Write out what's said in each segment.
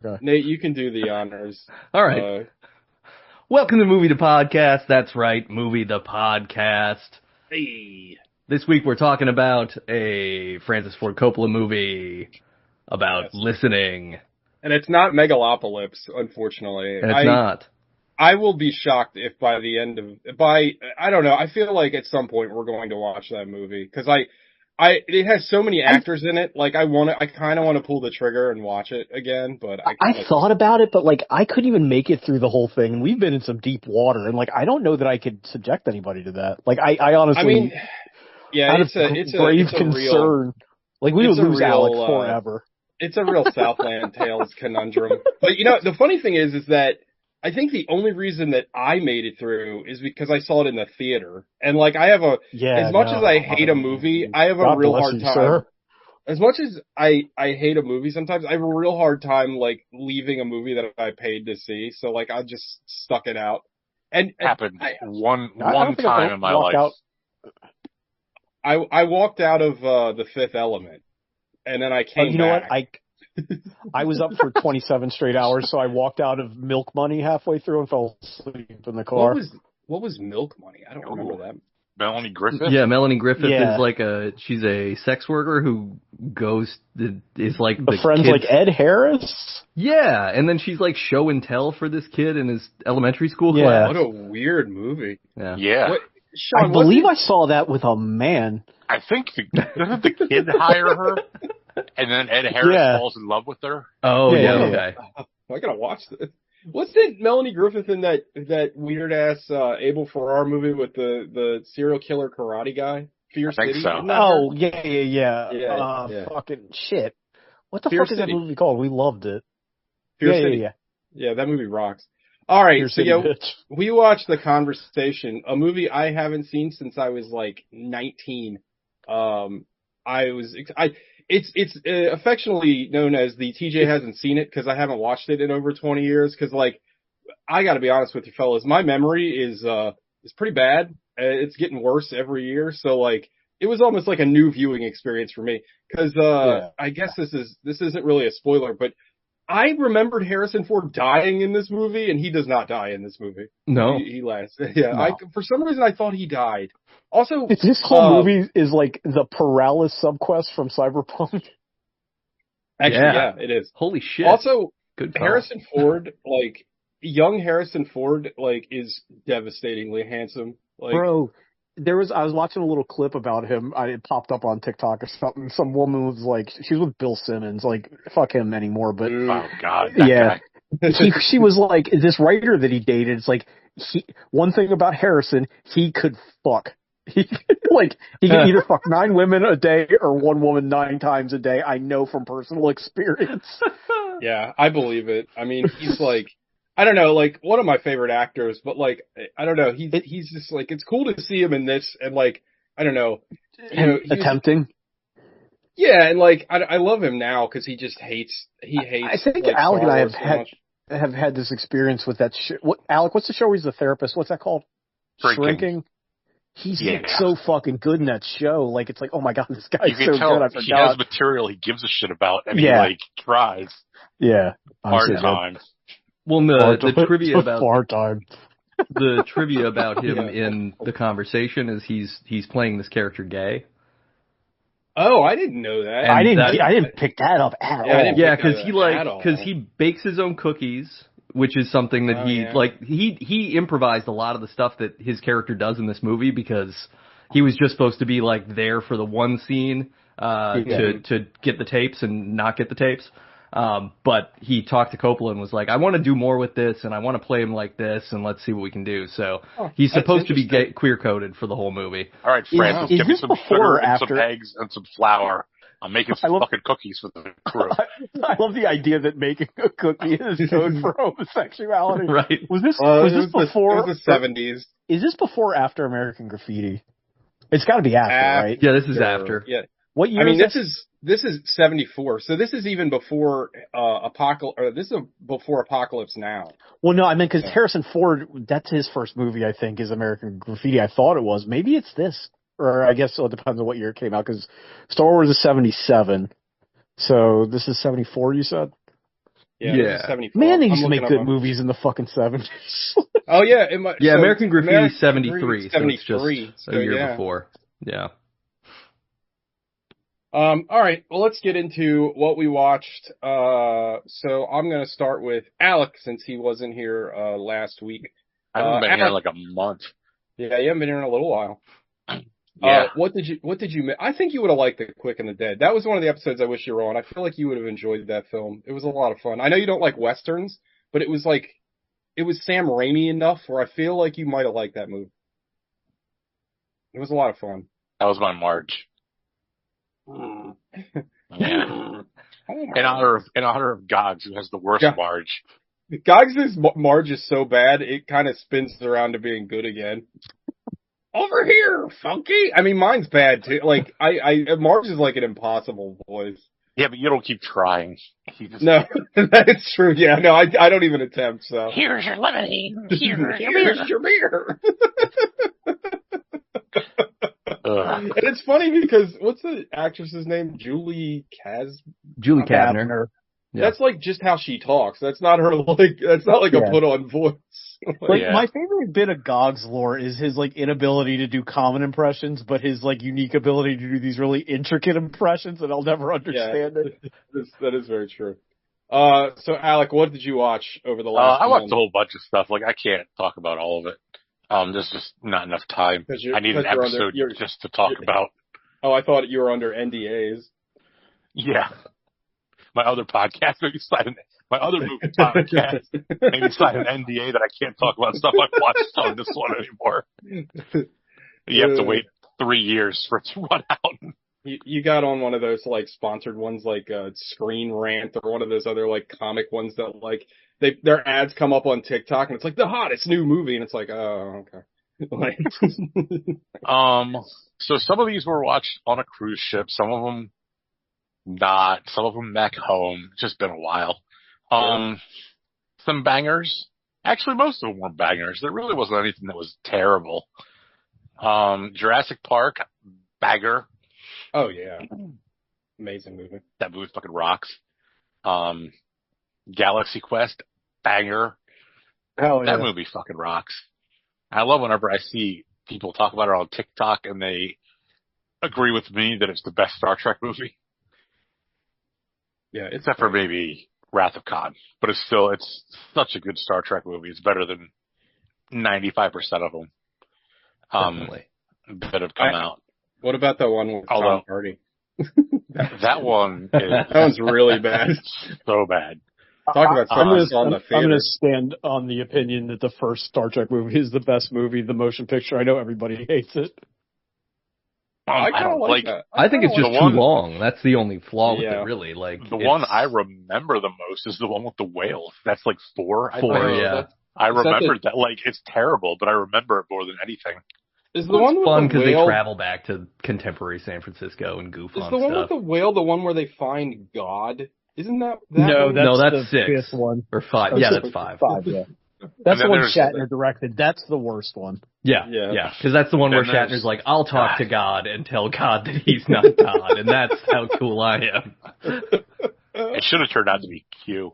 Okay. Nate, you can do the honors. All right. Welcome to Movie the Podcast. That's right, Movie the Podcast. Hey. This week we're talking about a Francis Ford Coppola movie about listening. And it's not Megalopolis, unfortunately. And it's not. I will be shocked if by the end of, I don't know, I feel like at some point we're going to watch that movie. Because it has so many actors in it, like I kind of want to pull the trigger and watch it again, but I thought about it, but like I couldn't even make it through the whole thing, and we've been in some deep water, and like I don't know that I could subject anybody to that. Like I honestly, I mean, yeah, it's a grave concern. Like we would lose Alec forever. It's a real Southland Tales conundrum. But you know, the funny thing is that I think the only reason that I made it through is because I saw it in the theater. And like I have as much as I hate a movie, I have a real hard time. Sir. As much as I hate a movie sometimes, I have a real hard time like leaving a movie that I paid to see. So like I just stuck it out. And happened one time in my life. I walked out of The Fifth Element. And then I came back. You know what? I was up for 27 straight hours, so I walked out of Milk Money halfway through and fell asleep in the car. What was Milk Money? I don't remember that. Melanie Griffith? Yeah, Melanie Griffith is like she's a sex worker who is like the friends kid's, like Ed Harris? Yeah, and then she's like show and tell for this kid in his elementary school class. What a weird movie. Yeah. Sean, I believe I saw that with a man. I think doesn't the kid hire her? And then Ed Harris falls in love with her? Oh, okay. I gotta watch this. Wasn't Melanie Griffith in that weird ass Abel Ferrara movie with the serial killer karate guy? Fear City? I think so. Oh, yeah. Fucking shit. What the fuck is that movie called? We loved it. Fear City. Yeah, that movie rocks. All right, we watched The Conversation, a movie I haven't seen since I was like 19. It's affectionately known as the TJ hasn't seen it because I haven't watched it in over 20 years. Because like, I got to be honest with you fellas, my memory is pretty bad. It's getting worse every year. So like, it was almost like a new viewing experience for me. Because I guess this isn't really a spoiler, but I remembered Harrison Ford dying in this movie, and he does not die in this movie. No, he lasts. Yeah, no. For some reason I thought he died. Also, this whole movie is like the Paralis subquest from Cyberpunk. Actually, yeah, it is. Holy shit. Also, Harrison Ford, like, young Harrison Ford, like, is devastatingly handsome. Like, bro, I was watching a little clip about him. It popped up on TikTok or something. Some woman was like, she's with Bill Simmons. Like, fuck him anymore. But oh god, yeah. She was like, this writer that he dated. It's like, one thing about Harrison, he could fuck. He could either fuck 9 women a day or one woman 9 times a day. I know from personal experience. Yeah, I believe it. I mean, he's like, I don't know, like one of my favorite actors, but like, I don't know, he's just like, it's cool to see him in this, and like, I don't know, attempting. Yeah, and like, I love him now because he hates. I think like, Alec and I have had this experience with that. Alec, what's the show where he's the therapist? What's that called? Shrinking. He's so fucking good in that show. Like, it's like, oh my god, this guy's so good. I forgot. He has material he gives a shit about, and he like tries. Yeah, hard times. Well, the trivia about time. The trivia about him in The Conversation is he's playing this character gay. Oh, I didn't know that. And I didn't pick that up at all. Yeah, because he bakes his own cookies, which is something that he improvised a lot of the stuff that his character does in this movie because he was just supposed to be like there for the one scene to get the tapes and not get the tapes. But he talked to Coppola and was like, I want to do more with this, and I want to play him like this, and let's see what we can do. So he's supposed to be queer-coded for the whole movie. All right, Francis, give me some sugar and some eggs and some flour. I'm making some fucking cookies for the crew. I love the idea that making a cookie is code for homosexuality. Right. Was this before? It was the 70s. Is this before or after American Graffiti? It's got to be after, right? Yeah, this is after. Yeah. What year? I mean, this is 74, so this is even before Apocalypse. This is before Apocalypse Now. Well, no, I mean because Harrison Ford, that's his first movie, I think, is American Graffiti. I thought it was. Maybe it's this, or I guess it depends on what year it came out. Because Star Wars is 77, so this is 74. You said? Yeah. 74. Man, they used to make good movies in the fucking 70s. Oh yeah, American Graffiti 73, 73, so it's just a year before. Yeah. All right, well, let's get into what we watched. So I'm going to start with Alec, since he wasn't here last week. I haven't been here in like a month. Yeah, you haven't been here in a little while. Yeah. What did you I think you would have liked The Quick and the Dead. That was one of the episodes I wish you were on. I feel like you would have enjoyed that film. It was a lot of fun. I know you don't like Westerns, but it was Sam Raimi enough where I feel like you might have liked that movie. It was a lot of fun. That was my Marge. Yeah. In honor of Gogs, who has the worst Marge. Gogs' Marge is so bad, it kind of spins around to being good again. Over here, Funky! I mean, mine's bad too. Like, Marge is like an impossible voice. Yeah, but you don't keep trying. No, that's true. Yeah, no, I don't even attempt, so. Here's your lemonade. Here's your beer. And it's funny because, what's the actress's name? Julie Kavner. Yeah. That's like just how she talks. That's not her that's not like a put on voice. My favorite bit of Gogs lore is his like inability to do common impressions, but his like unique ability to do these really intricate impressions that I'll never understand it. That is very true. So Alec, what did you watch over the last I watched a whole bunch of stuff. Like, I can't talk about all of it. There's just not enough time. I need an episode just to talk about. Oh, I thought you were under NDAs. Yeah. My other podcast, my other movie podcast, maybe sign an NDA that I can't talk about stuff I've watched on this one anymore. You have to wait 3 years for it to run out. You got on one of those like sponsored ones, like Screen Rant, or one of those other like comic ones that like their ads come up on TikTok and it's like the hottest new movie, and it's like, oh, okay. So some of these were watched on a cruise ship, some of them not, some of them back home. It's just been a while. Some bangers. Actually, most of them were bangers. There really wasn't anything that was terrible. Jurassic Park, banger. Oh yeah. Amazing movie. That movie fucking rocks. Galaxy Quest, banger. Oh yeah. That movie fucking rocks. I love whenever I see people talk about it on TikTok and they agree with me that it's the best Star Trek movie. Yeah, except for maybe Wrath of Khan, but it's such a good Star Trek movie. It's better than 95% of them. That have come out. What about the one with Tom Hardy? That one that one's really bad. So bad. Talk about something I'm going to stand on the opinion that the first Star Trek movie is the best movie, the motion picture. I know everybody hates it. I kind of like that. I think it's just too long. That's the only flaw with it, really. Like, the one I remember the most is the one with the whale. That's like 4. Yeah. I remembered that. Like, it's terrible, but I remember it more than anything. Is the one with fun because they travel back to contemporary San Francisco and goof on stuff. Is the one with the whale the one where they find God? Isn't that no? That's the 6 fifth one or 5. Yeah, that's 5. 5. Yeah. That's the one Shatner directed. That's the worst one. Yeah. Because that's the one where Shatner's like, I'll talk to God and tell God that he's not God, and that's how cool I am. It should have turned out to be Q.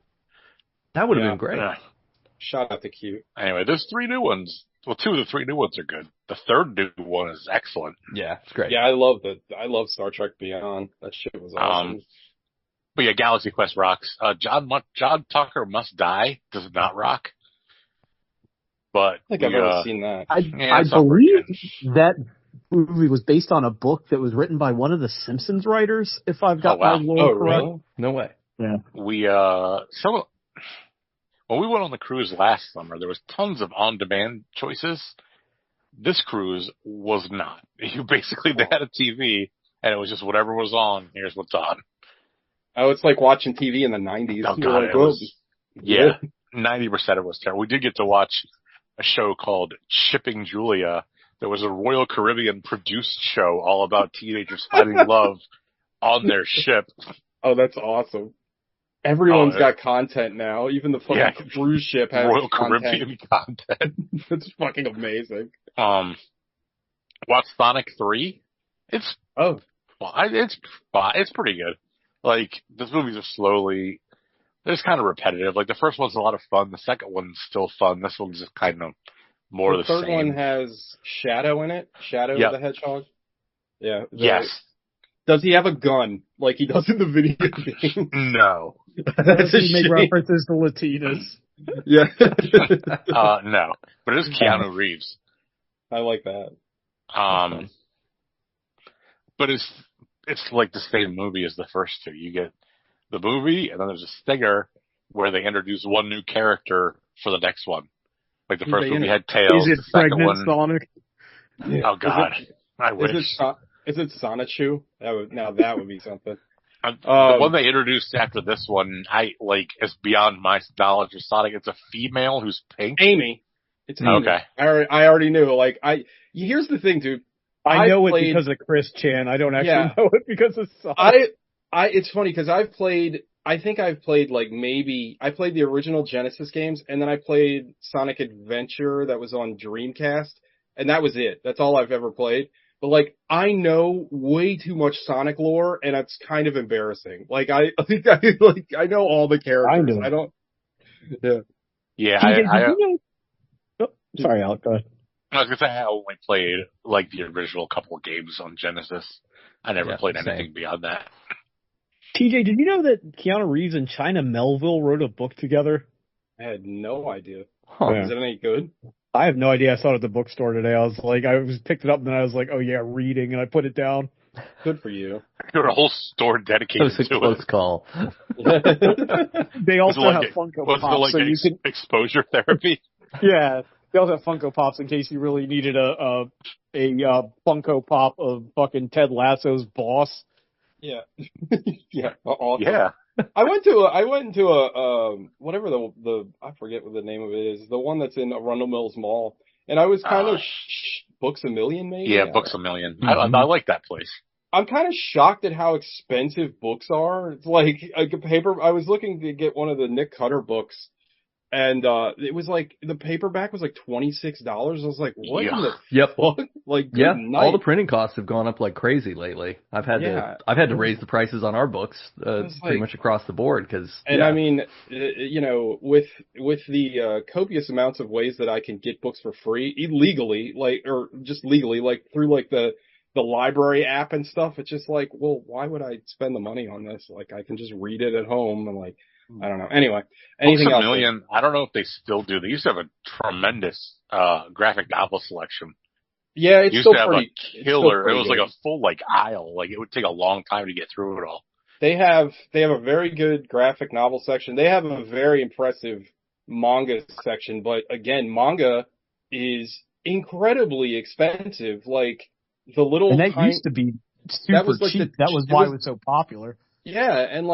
That would have been great. Shout out to Q. Anyway, there's 3 new ones. Well, 2 of the 3 new ones are good. The third new one is excellent. Yeah, it's great. Yeah, I love Star Trek Beyond. That shit was awesome. But yeah, Galaxy Quest rocks. John Tucker Must Die does not rock. But I think I've never seen that. I believe that movie was based on a book that was written by one of the Simpsons writers, if I've got my lore correct. Really? No way. Yeah. When we went on the cruise last summer, there was tons of on-demand choices. This cruise was not. They had a TV, and it was just whatever was on, here's what's on. Oh, it's like watching TV in the 90s. Oh, God, it was, 90% of it was terrible. We did get to watch a show called Shipping Julia. There was a Royal Caribbean produced show all about teenagers finding love on their ship. Oh, that's awesome. Everyone's got content now. Even the fucking cruise ship has Royal Caribbean content. It's fucking amazing. Watch Sonic 3. It's pretty good. Like, this movie's just slowly They're just kind of repetitive. Like the first one's a lot of fun. The second one's still fun. This one's just kind of more of the same. The third one has Shadow in it. Shadow the Hedgehog. Yeah. Yes. Does he have a gun like he does in the video game? No. Does he make references to Latinas? Yeah. No. But it is Keanu Reeves. I like that. But it's like the same movie as the first two. You get the movie, and then there's a stinger where they introduce one new character for the next one. Like the first movie had Tails. Is it the second pregnant one, Sonic? Yeah. Oh God, I wish. Is it Sonichu? That would be something. The one they introduced after this one, is beyond my knowledge of Sonic. It's a female who's pink. Amy. It's Amy. Okay. I already knew. Here's the thing, dude. I know it because of Chris Chan. I don't actually know it because of Sonic. It's funny because I played the original Genesis games, and then I played Sonic Adventure that was on Dreamcast, and that was it. That's all I've ever played. But I know way too much Sonic lore, and it's kind of embarrassing. I know all the characters. I don't. Yeah. Yeah. Sorry, Alec. Go ahead. I was gonna say I only played the original couple of games on Genesis. I never played anything beyond that. TJ, did you know that Keanu Reeves and China Melville wrote a book together? I had no idea. Huh. Is it any good? I have no idea. I saw it at the bookstore today. I picked it up and then I was like, oh yeah, reading, and I put it down. Good for you. Got a whole store dedicated to it. That was a close call. They also have Funko Pops, so you can exposure therapy. Yeah, they also have Funko Pops in case you really needed a Funko Pop of fucking Ted Lasso's boss. Yeah. Yeah. Awesome. Yeah. I went into a whatever I forget what the name of it is, the one that's in Arundel Mills Mall, and I was kind of Books A Million, maybe. Yeah, Books A Million. Mm-hmm. I like that place. I'm kind of shocked at how expensive books are. It's like a paper. I was looking to get one of the Nick Cutter books, and it was the paperback was $26. I was like, what in the fuck? All the printing costs have gone up like crazy lately. I've had to raise the prices on our books pretty much across the board I mean, with the copious amounts of ways that I can get books for free illegally, or just legally, through the library app and stuff, it's just well, why would I spend the money on this? I can just read it at home and I don't know. Anyway, anything Books else? A Million, I don't know if they still do. They used to have a tremendous graphic novel selection. Yeah, it's still pretty killer. It was a full aisle. It would take a long time to get through it all. They have a very good graphic novel section. They have a very impressive manga section, but again, manga is incredibly expensive. The little and that used to be super cheap. That was why it was so popular. Yeah, and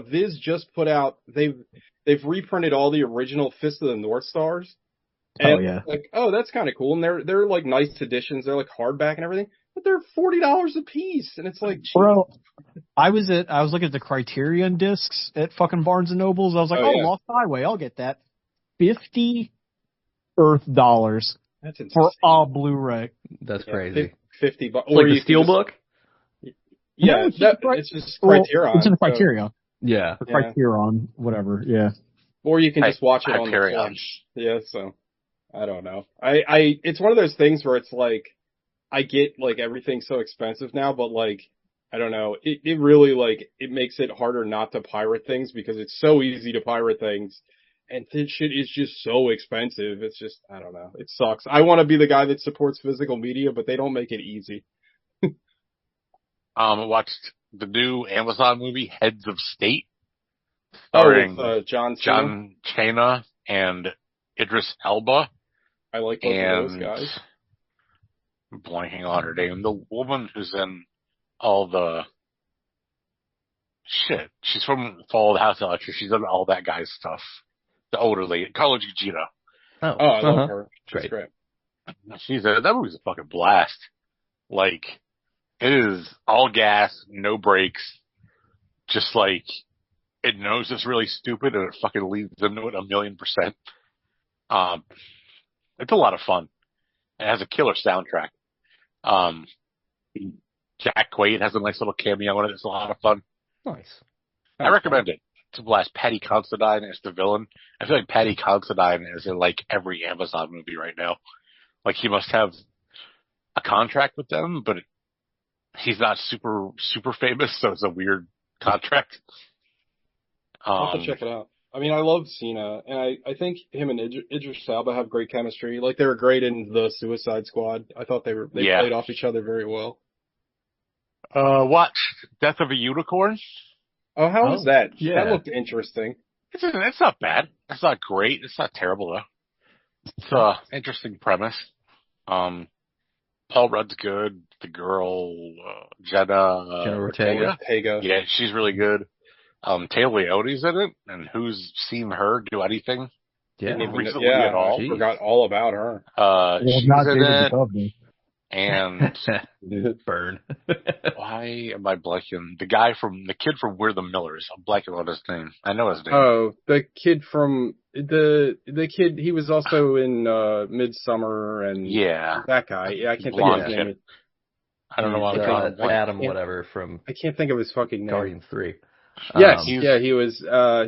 Viz just put out they've reprinted all the original Fist of the North Stars. And that's kind of cool. And they're nice editions. They're hardback and everything, but they're $40 a piece. And it's bro, I was looking at the Criterion discs at fucking Barnes and Nobles. I was like, Lost Highway, I'll get that. $50 Earth dollars. That's insane. For a Blu-ray. That's crazy. $50. Or the Steelbook? Yeah, it's just Criterion. It's in the Criterion. Yeah. Or Criterion, whatever, yeah. Or you can just watch it on the Flash. Yeah, so, I don't know. It's one of those things where it's I get, everything's so expensive now, but, I don't know. It really, it makes it harder not to pirate things because it's so easy to pirate things. And this shit is just so expensive. It's just, I don't know. It sucks. I want to be the guy that supports physical media, but they don't make it easy. I watched the new Amazon movie, Heads of State, starring John Cena and Idris Elba. I like both of those guys. I'm blanking on her name. The woman who's in all the shit. She's from Fall of the House of Usher. She's in all that guy's stuff. The older lady, Carla Gugino. Oh, I love her. She's great. That movie's a fucking blast. It is all gas, no brakes. Just it knows it's really stupid and it fucking leads into it 1,000,000%. It's a lot of fun. It has a killer soundtrack. Jack Quaid has a nice little cameo in it. It's a lot of fun. Nice. I recommend it. To blast Patty Considine as the villain. I feel like Patty Considine is in like every Amazon movie right now. Like he must have a contract with them, but he's not super famous, so it's a weird contract. I'll have to check it out. I mean, I love Cena, and I think him and Idris Elba have great chemistry. Like, they were great in the Suicide Squad. I thought they played off each other very well. Watch Death of a Unicorn. Oh, how was that? Yeah. That looked interesting. It's not bad. It's not great. It's not terrible though. It's a interesting premise. Paul Rudd's good. The girl, Jenna Ortega. Yeah, she's really good. Taylor Leone's in it, and who's seen her do anything? Yeah, recently at all. I forgot all about her. She's not in David it, Duchovny. and Burn. why am I blanking? The kid from We're the Millers. I'm blanking on his name. I know his name. Oh, the kid from the kid. He was also in Midsummer and Yeah, that guy. Yeah, I can't think blonde of his name. kid. I don't know why I'm trying to Adam whatever from I can't think of his fucking name. Guardians 3. Yes, yeah, he was. No,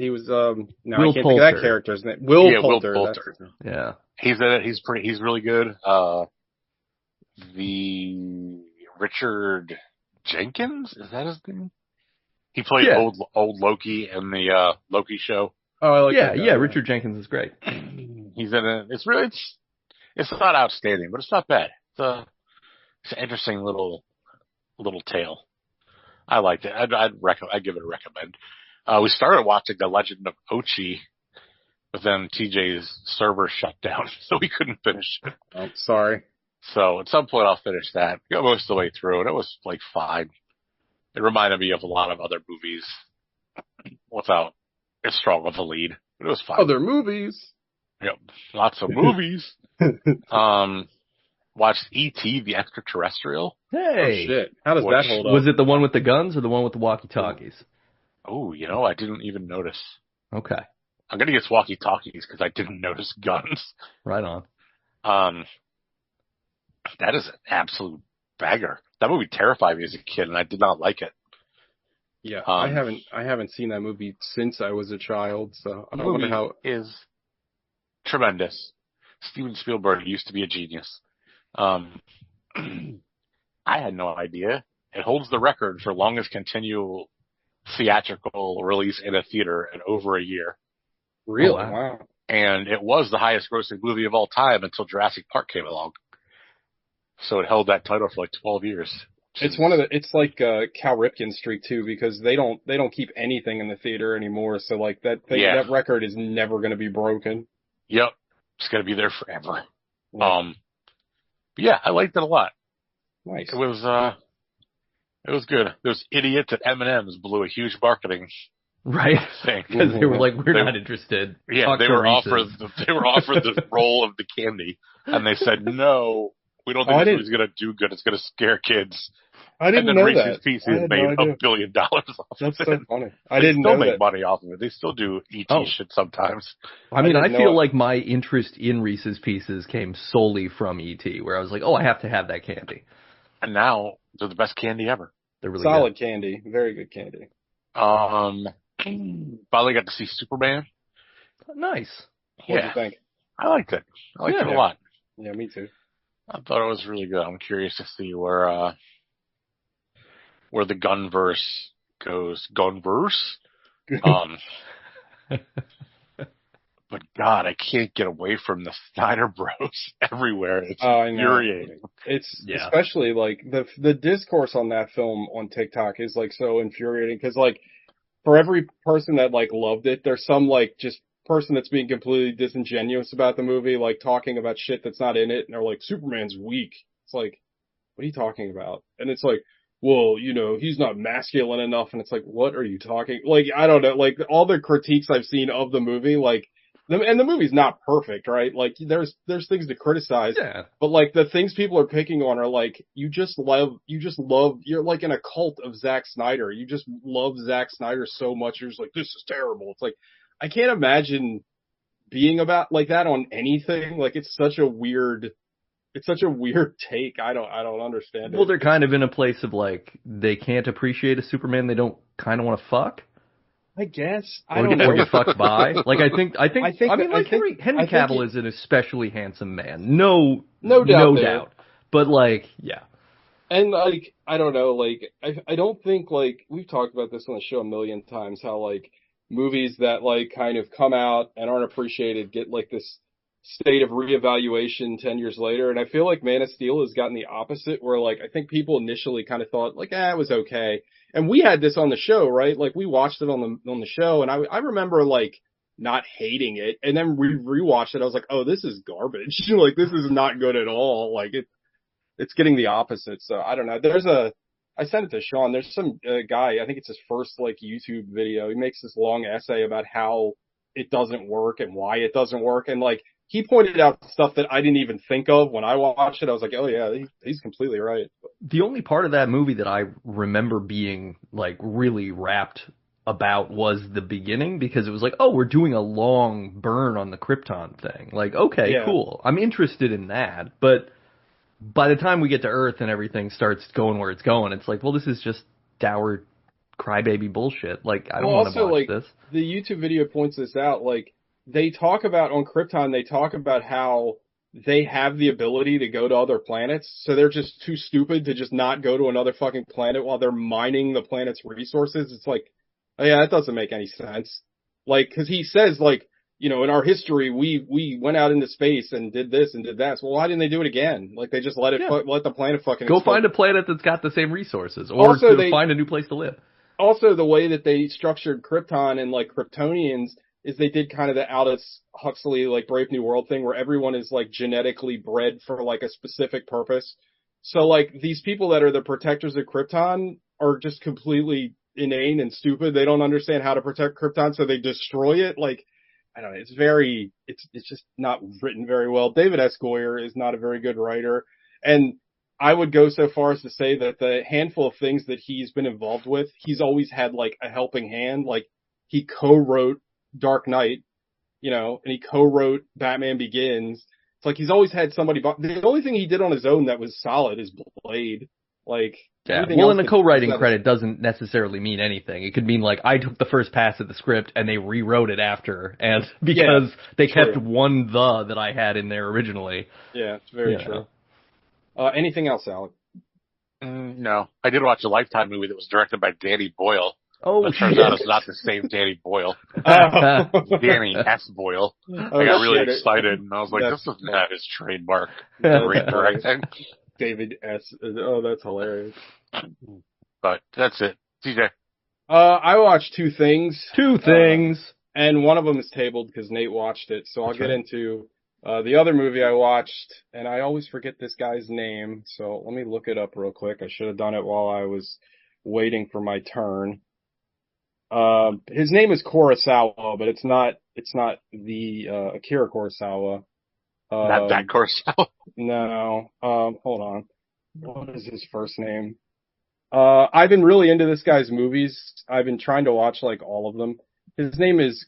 Will I can't think of that character's name. Will Poulter. Will Poulter. Yeah. He's in it. He's really good. The Richard Jenkins, is that his name? He played old Loki in the Loki show. Oh, I like that guy. Yeah, Richard Jenkins is great. He's in it. It's not outstanding, but it's not bad. It's an interesting little tale. I liked it. I'd give it a recommend. We started watching The Legend of Ochi, but then TJ's server shut down, so we couldn't finish it. Oh, sorry. So at some point I'll finish that. Got most of the way through, and it was like fine. It reminded me of a lot of other movies without as strong of a lead, but it was fine. Other movies. Yep, lots of movies. Watched E.T. the Extraterrestrial. Hey. Oh, shit. How does that hold up? Was it the one with the guns or the one with the walkie-talkies? Oh, I didn't even notice. Okay. I'm gonna guess walkie-talkies because I didn't notice guns. Right on. That is an absolute banger. That movie terrified me as a kid, and I did not like it. Yeah, I haven't seen that movie since I was a child, so I wonder how is tremendous. Steven Spielberg used to be a genius. I had no idea. It holds the record for longest continual theatrical release in a theater in over a year. Really? Oh, wow. And it was the highest grossing movie of all time until Jurassic Park came along. So it held that title for like 12 years. It's like Cal Ripken streak too, because they don't keep anything in the theater anymore. So like that record is never going to be broken. Yep. It's going to be there forever. Yeah. But yeah, I liked it a lot. Nice. It was good. Those idiots at M&M's blew a huge marketing Right. thing. Because they were like, we're not interested. Yeah, they were offered the role of the candy, and they said, no, we don't think this movie's going to do good. It's going to scare kids. I didn't know that. Reese's Pieces made $1 billion off That's of so it. funny. I didn't know that. They still make money off of it. They still do E.T. shit sometimes. I mean, I feel like my interest in Reese's Pieces came solely from E.T., where I was like, oh, I have to have that candy. And now they're the best candy ever. They're really solid good. candy. Very good candy. Finally got to see Superman. Nice. What do you think? I liked it. I liked it a lot. Yeah, me too. I thought it was really good. I'm curious to see where the Gunverse goes. Gunverse? But God, I can't get away from the Snyder Bros everywhere. It's infuriating. It's especially like the discourse on that film on TikTok is like so infuriating because like for every person that like loved it, there's some like just person that's being completely disingenuous about the movie, like talking about shit that's not in it, and they're like, Superman's weak. It's like, what are you talking about? And it's like, well, he's not masculine enough, and it's like, what are you talking? Like, I don't know, like all the critiques I've seen of the movie, like, and the movie's not perfect, right? Like, there's things to criticize, but like the things people are picking on are like, you're like in a cult of Zack Snyder. You just love Zack Snyder so much. You're just like, this is terrible. It's like, I can't imagine being about like that on anything. Like, it's such a weird take. I don't understand it. Well, they're kind of in a place of like, they can't appreciate a Superman they don't kind of want to fuck. I guess. Or get fucked by. Like, I mean, Henry Cavill is an especially handsome man. No doubt. But, like, yeah. And, like, I don't know, like, I don't think, like, we've talked about this on the show a million times, how, like, movies that, like, kind of come out and aren't appreciated get, like, this state of reevaluation 10 years later. And I feel like Man of Steel has gotten the opposite, where, like, I think people initially kind of thought, like, it was okay. And we had this on the show, right? Like, we watched it on the show, and I remember, like, not hating it. And then we rewatched it. I was like, oh, this is garbage. Like, this is not good at all. Like, it's getting the opposite. So I don't know. I sent it to Sean. There's some guy, I think it's his first, like, YouTube video. He makes this long essay about how it doesn't work and why it doesn't work. And, like, he pointed out stuff that I didn't even think of when I watched it. I was like, oh yeah, he's completely right. The only part of that movie that I remember being, like, really rapt about was the beginning, because it was like, oh, we're doing a long burn on the Krypton thing. Like, okay, cool. I'm interested in that. But by the time we get to Earth and everything starts going where it's going, it's like, well, this is just dour crybaby bullshit. Like, I don't want to watch this. The YouTube video points this out. Like, they talk about on Krypton, they talk about how they have the ability to go to other planets, so they're just too stupid to just not go to another fucking planet while they're mining the planet's resources. It's like, oh yeah, that doesn't make any sense. Like, cause he says, like, you know, in our history, we went out into space and did this and did that. So why didn't they do it again? Like, they just let the planet fucking go explode. Find a planet that's got the same resources, or also find a new place to live. Also, the way that they structured Krypton and, like, Kryptonians is they did kind of the Aldous Huxley, like, Brave New World thing, where everyone is, like, genetically bred for, like, a specific purpose. So, like, these people that are the protectors of Krypton are just completely inane and stupid. They don't understand how to protect Krypton, so they destroy it. Like, I don't know. It's just not written very well. David S. Goyer is not a very good writer. And I would go so far as to say that the handful of things that he's been involved with, he's always had, like, a helping hand. Like, he co-wrote Dark Knight, you know, and he co-wrote Batman Begins. It's like he's always had somebody. The only thing he did on his own that was solid is Blade. Like, yeah. Well, and the co-writing credit doesn't necessarily mean anything. It could mean, like, I took the first pass at the script and they rewrote it after, and because they kept one that I had in there originally. Yeah, it's very true. Anything else, Alec? No. I did watch a Lifetime movie that was directed by Danny Boyle. Oh, it turns out it's not the same Danny Boyle. Danny S. Boyle. I got really excited, and I was like, this doesn't have his trademark directing. David S. Oh, that's hilarious. But that's it. TJ. I watched two things. And one of them is tabled because Nate watched it, so I'll get into the other movie I watched, and I always forget this guy's name, so let me look it up real quick. I should have done it while I was waiting for my turn. His name is Kurosawa, but it's not the Akira Kurosawa. Not that Kurosawa? No. Hold on. What is his first name? I've been really into this guy's movies. I've been trying to watch, like, all of them. His name is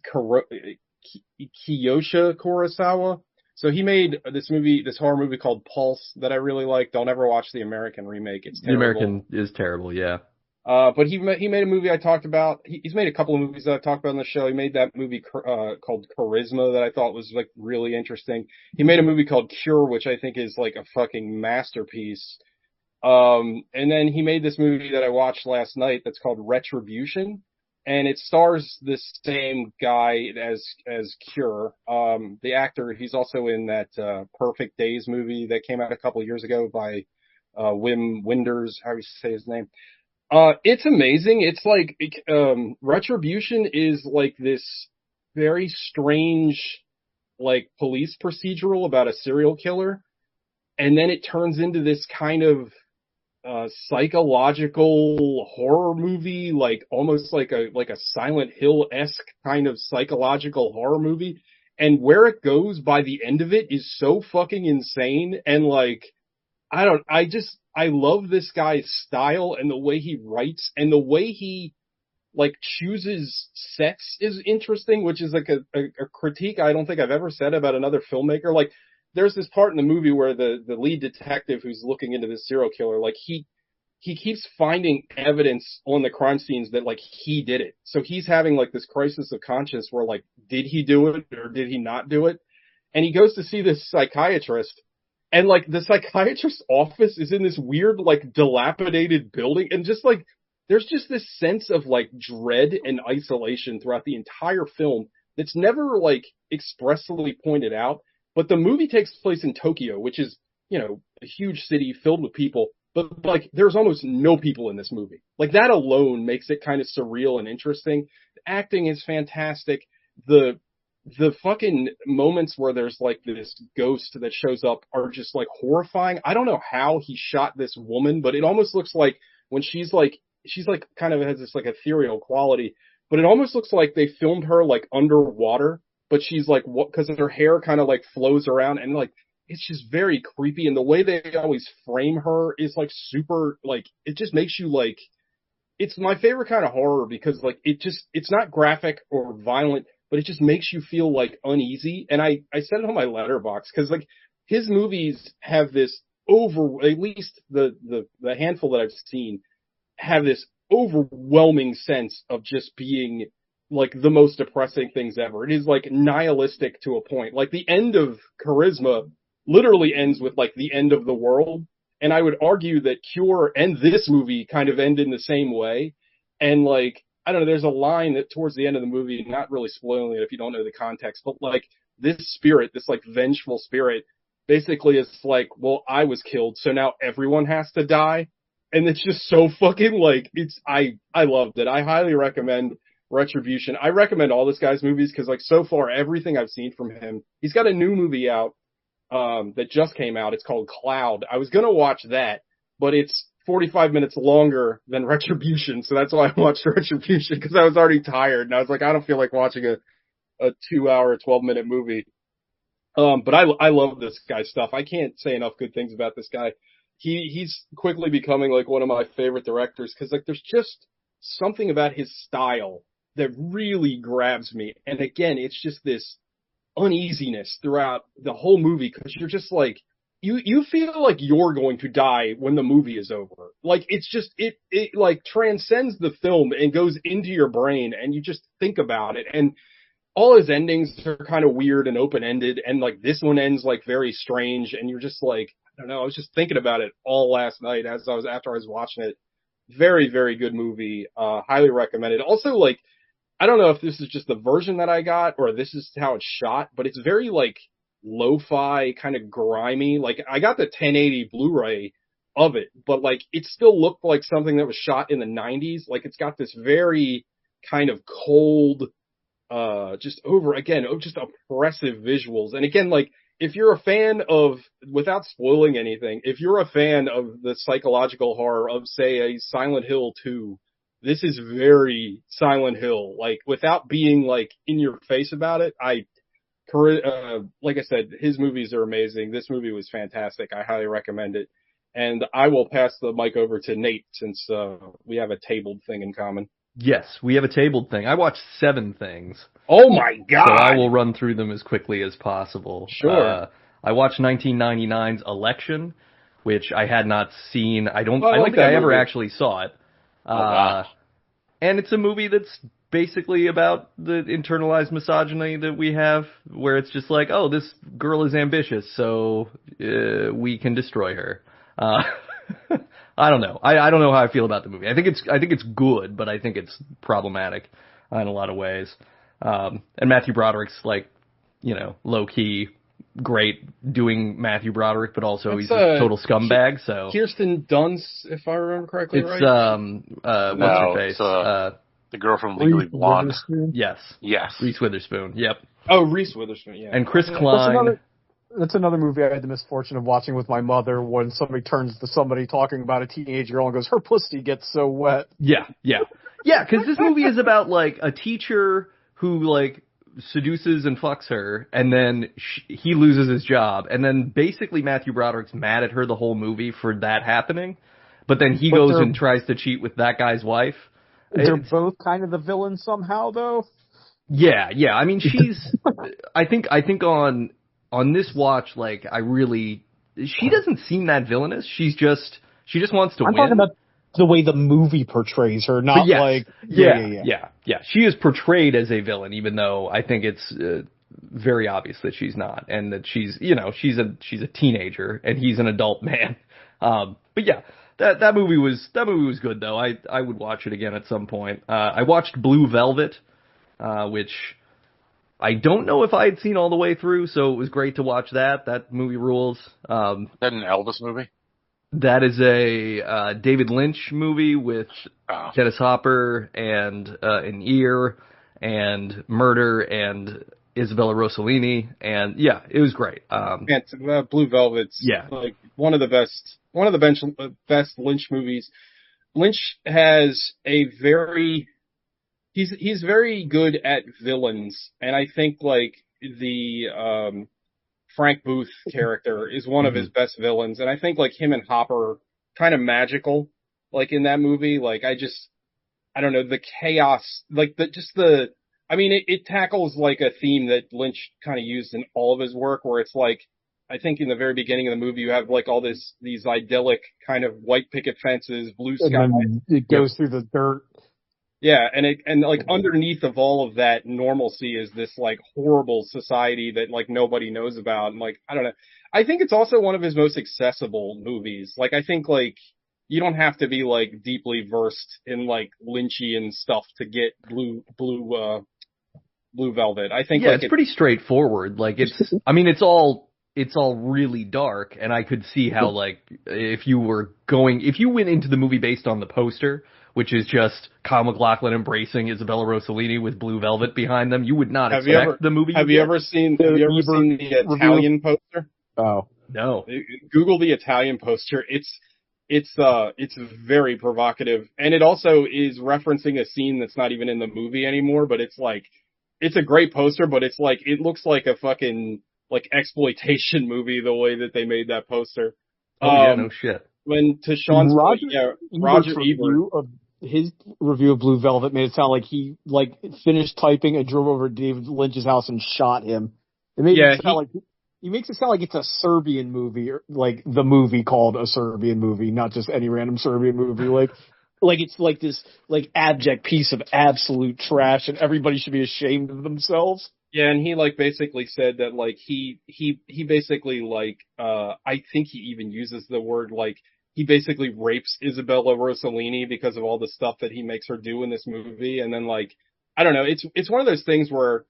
Kiyoshi Kurosawa. So he made this horror movie called Pulse that I really like. Don't ever watch the American remake. It's terrible. The American is terrible, yeah. But he made a movie I talked about. He's made a couple of movies that I've talked about on the show. He made that movie called Charisma that I thought was, like, really interesting. He made a movie called Cure, which I think is, like, a fucking masterpiece. And then he made this movie that I watched last night that's called Retribution, and it stars this same guy as Cure. The actor, he's also in that Perfect Days movie that came out a couple of years ago by Wim Wenders, how do you say his name? It's amazing. It's like, Retribution is like this very strange, like, police procedural about a serial killer. And then it turns into this kind of, psychological horror movie, like almost like a Silent Hill-esque kind of psychological horror movie. And where it goes by the end of it is so fucking insane. And, like, I love this guy's style and the way he writes and the way he, like, chooses sets is interesting, which is like a critique I don't think I've ever said about another filmmaker. Like, there's this part in the movie where the lead detective who's looking into this serial killer, like, he he keeps finding evidence on the crime scenes that like he did it. So he's having like this crisis of conscience where like, did he do it or did he not do it? And he goes to see this psychiatrist, and like the psychiatrist's office is in this weird like dilapidated building, and just like there's just this sense of like dread and isolation throughout the entire film that's never like expressly pointed out. But the movie takes place in Tokyo, which is, you know, a huge city filled with people, but like there's almost no people in this movie. Like that alone makes it kind of surreal and interesting. The acting is fantastic. The fucking moments where there's like this ghost that shows up are just like horrifying. I don't know how he shot this woman, but it almost looks like when she's like kind of has this like ethereal quality, but it almost looks like they filmed her like underwater, but she's like, what, cause her hair kind of like flows around, and like, it's just very creepy. And the way they always frame her is like super, like, it just makes you like, it's my favorite kind of horror because like, it's not graphic or violent, but it just makes you feel like uneasy. And I said it on my letterbox because like his movies have this at least the handful that I've seen have this overwhelming sense of just being like the most depressing things ever. It is like nihilistic to a point. Like the end of Charisma literally ends with like the end of the world. And I would argue that Cure and this movie kind of end in the same way. And like, I don't know, there's a line that towards the end of the movie, not really spoiling it if you don't know the context, but like this spirit, this like vengeful spirit, basically is like, well, I was killed, so now everyone has to die. And it's just so fucking like, I loved it. I highly recommend Retribution. I recommend all this guy's movies because like so far everything I've seen from him, he's got a new movie out, that just came out. It's called Cloud. I was going to watch that, but it's 45 minutes longer than Retribution, so that's why I watched Retribution, because I was already tired, and I was like, I don't feel like watching a 2-hour, 12-minute movie. But I love this guy's stuff. I can't say enough good things about this guy. He's quickly becoming like one of my favorite directors, because like there's just something about his style that really grabs me. And again, it's just this uneasiness throughout the whole movie, because you're just like, you feel like you're going to die when the movie is over. Like, it's just, it like transcends the film and goes into your brain, and you just think about it. And all his endings are kind of weird and open-ended, and like this one ends like very strange, and you're just like, I don't know, I was just thinking about it all last night after I was watching it. Very, very good movie. Highly recommended. Also, like, I don't know if this is just the version that I got or this is how it's shot, but it's very like lo-fi, kind of grimy. Like, I got the 1080 Blu-ray of it, but like it still looked like something that was shot in the 90s. Like, it's got this very kind of cold, just oppressive visuals. And again, like, if you're a fan of, without spoiling anything, if you're a fan of the psychological horror of, say, a Silent Hill 2, this is very Silent Hill. Like, without being like in your face about it, like I said, his movies are amazing. This movie was fantastic. I highly recommend it. And I will pass the mic over to Nate, since we have a tabled thing in common. Yes, we have a tabled thing. I watched 7 things. Oh my god! So I will run through them as quickly as possible. Sure. I watched 1999's Election, which I had not seen. I don't think I ever actually saw it. Wow. And it's a movie that's basically about the internalized misogyny that we have, where it's just like, oh, this girl is ambitious, so we can destroy her. I don't know. I don't know how I feel about the movie. I think it's good, but I think it's problematic in a lot of ways. And Matthew Broderick's like, you know, low key great doing Matthew Broderick, but also he's a total scumbag. So Kirsten Dunst, if I remember correctly, it's right? what's her face? The girl from Legally Blonde. Yes. Reese Witherspoon. Yep. Oh, Reese Witherspoon. Yeah. And Chris Klein. That's another movie I had the misfortune of watching with my mother, when somebody turns to somebody talking about a teenage girl and goes, her pussy gets so wet. Yeah, because this movie is about, like, a teacher who, like, seduces and fucks her, and then he loses his job, and then basically Matthew Broderick's mad at her the whole movie for that happening, but then he goes and tries to cheat with that guy's wife. They're both kind of the villain somehow, though? Yeah, I mean, she's... I think on this watch, like, she doesn't seem that villainous. She just wants to win. the way the movie portrays her, not yes, like yeah. She is portrayed as a villain, even though I think it's very obvious that she's not, and that she's a teenager and he's an adult man. But yeah, that movie was good though. I would watch it again at some point. I watched Blue Velvet, which I don't know if I had seen all the way through, so it was great to watch that. That movie rules. That an Elvis movie? That is a David Lynch movie with Dennis Hopper and an Ear and Murder and Isabella Rossellini, and yeah, it was great. Blue Velvet's yeah, like one of the best Lynch movies. Lynch has a he's very good at villains, and I think like the Frank Booth character is one of his best villains, and I think like him and Hopper are kind of magical, like in that movie. Like I don't know, the chaos, like I mean, it tackles like a theme that Lynch kind of used in all of his work, where it's like, I think in the very beginning of the movie, you have like all these idyllic kind of white picket fences, blue sky. And then it goes through the dirt. Yeah, and like underneath of all of that normalcy is this like horrible society that like nobody knows about. And like, I don't know. I think it's also one of his most accessible movies. Like, I think like you don't have to be like deeply versed in like Lynchian stuff to get Blue Velvet. I think it's pretty straightforward. Like I mean, it's all really dark, and I could see how like if you went into the movie based on the poster, which is just Kyle MacLachlan embracing Isabella Rossellini with Blue Velvet behind them, you would not expect the movie. Have you ever seen the Italian poster? Oh no! Google the Italian poster. It's very provocative, and it also is referencing a scene that's not even in the movie anymore. But it's like, it's a great poster, but it's like, it looks like a fucking like exploitation movie the way that they made that poster. Yeah, no shit. When to Sean's Roger Ebert, his review of Blue Velvet made it sound like he like finished typing and drove over to David Lynch's house and shot him. It made it sound like he makes it sound like it's a Serbian movie, or like the movie called a Serbian movie, not just any random Serbian movie. Like it's like this like abject piece of absolute trash, and everybody should be ashamed of themselves. Yeah, and he like basically said that like he basically like I think he even uses the word like he basically rapes Isabella Rossellini because of all the stuff that he makes her do in this movie. And then like, I don't know, it's one of those things where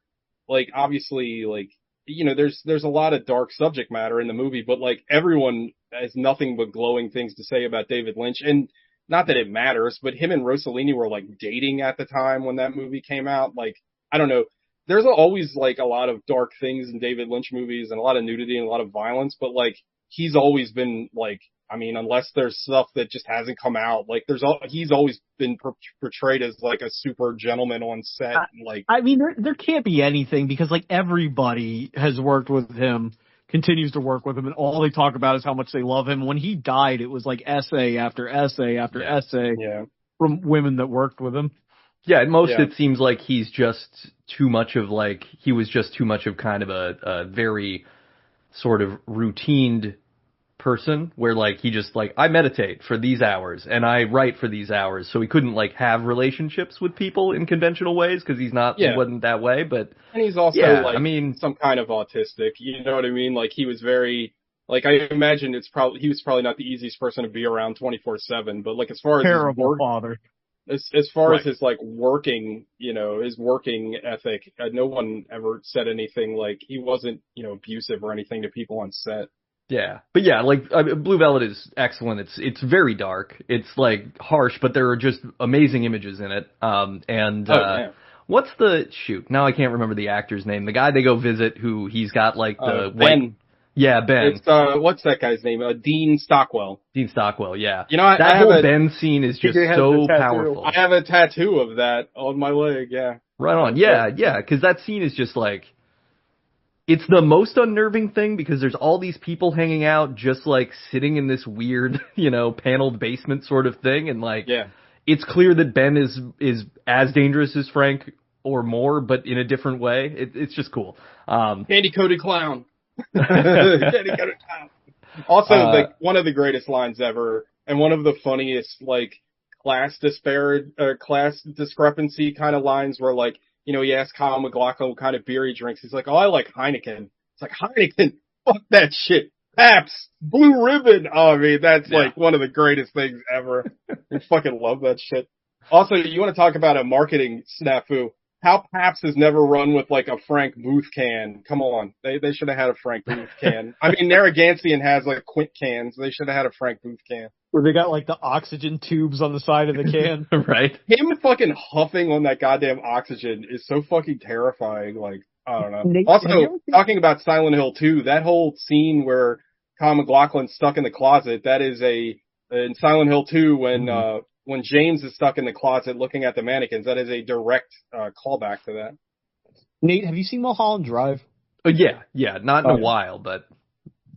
like obviously like, you know, there's a lot of dark subject matter in the movie, but like everyone has nothing but glowing things to say about David Lynch. And not that it matters, but him and Rossellini were like dating at the time when that movie came out. Like, I don't know. There's always like a lot of dark things in David Lynch movies and a lot of nudity and a lot of violence, but like he's always been like, I mean, unless there's stuff that just hasn't come out, like he's always been portrayed as like a super gentleman on set. Like, I mean, there can't be anything because like everybody has worked with him, continues to work with him, and all they talk about is how much they love him. When he died, it was like essay after essay after essay from women that worked with him. Yeah, at most it seems like he was just too much of kind of a very sort of routine person where like he just like, I meditate for these hours and I write for these hours, so he couldn't like have relationships with people in conventional ways because he wasn't that way. But and he's also like, I mean, some kind of autistic, you know what I mean? Like he was very like, I imagine he was probably not the easiest person to be around 24/7, but like as far as terrible father. As far as his like working, you know, his working ethic, no one ever said anything like he wasn't, you know, abusive or anything to people on set. Yeah, but yeah, like Blue Velvet is excellent. It's very dark. It's like harsh, but there are just amazing images in it. What's the shoot? Now I can't remember the actor's name. The guy they go visit, who he's got like the Ben. Yeah, Ben. It's what's that guy's name? Dean Stockwell. Dean Stockwell. Yeah. You know, that whole Ben scene is just so powerful. I have a tattoo of that on my leg. Yeah. Right on. Yeah, because that scene is just like, it's the most unnerving thing because there's all these people hanging out just like sitting in this weird, you know, paneled basement sort of thing, and like, it's clear that Ben is as dangerous as Frank or more, but in a different way. It's just cool. Candy-coated clown. Also, like one of the greatest lines ever, and one of the funniest like class discrepancy kind of lines where like, he asked Kyle MacLachlan what kind of beer he drinks. He's like, oh, I like Heineken. It's like, Heineken, fuck that shit. Pabst, Blue Ribbon. Oh, I mean, that's like one of the greatest things ever. I fucking love that shit. Also, you want to talk about a marketing snafu. How Pabst has never run with like a Frank Booth can. Come on. They should have had a Frank Booth can. I mean, Narragansett has like Quint cans. They should have had a Frank Booth can. Where they got like the oxygen tubes on the side of the can. Right. Him fucking huffing on that goddamn oxygen is so fucking terrifying. Like, I don't know. Nate, Also, talking about Silent Hill 2, that whole scene where Kyle MacLachlan's stuck in the closet, that is in Silent Hill 2 when James is stuck in the closet looking at the mannequins, that is a direct callback to that. Nate, have you seen Mulholland Drive? Yeah, not in a while, but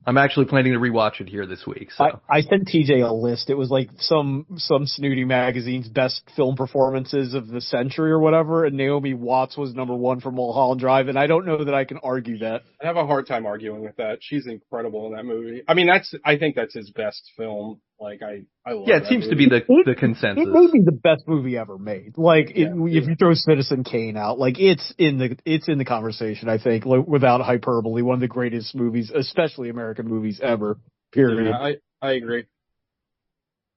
I'm actually planning to rewatch it here this week. So I sent TJ a list. It was like some snooty magazine's best film performances of the century or whatever, and Naomi Watts was number 1 for Mulholland Drive, and I don't know that I can argue that. I have a hard time arguing with that. She's incredible in that movie. I mean, I think that's his best film. Like, I love yeah, it seems movie. to be the consensus. It may be the best movie ever made. Like, if you throw Citizen Kane out, like it's in the conversation. I think, like, without hyperbole, one of the greatest movies, especially American movies ever. Period. Yeah, I agree.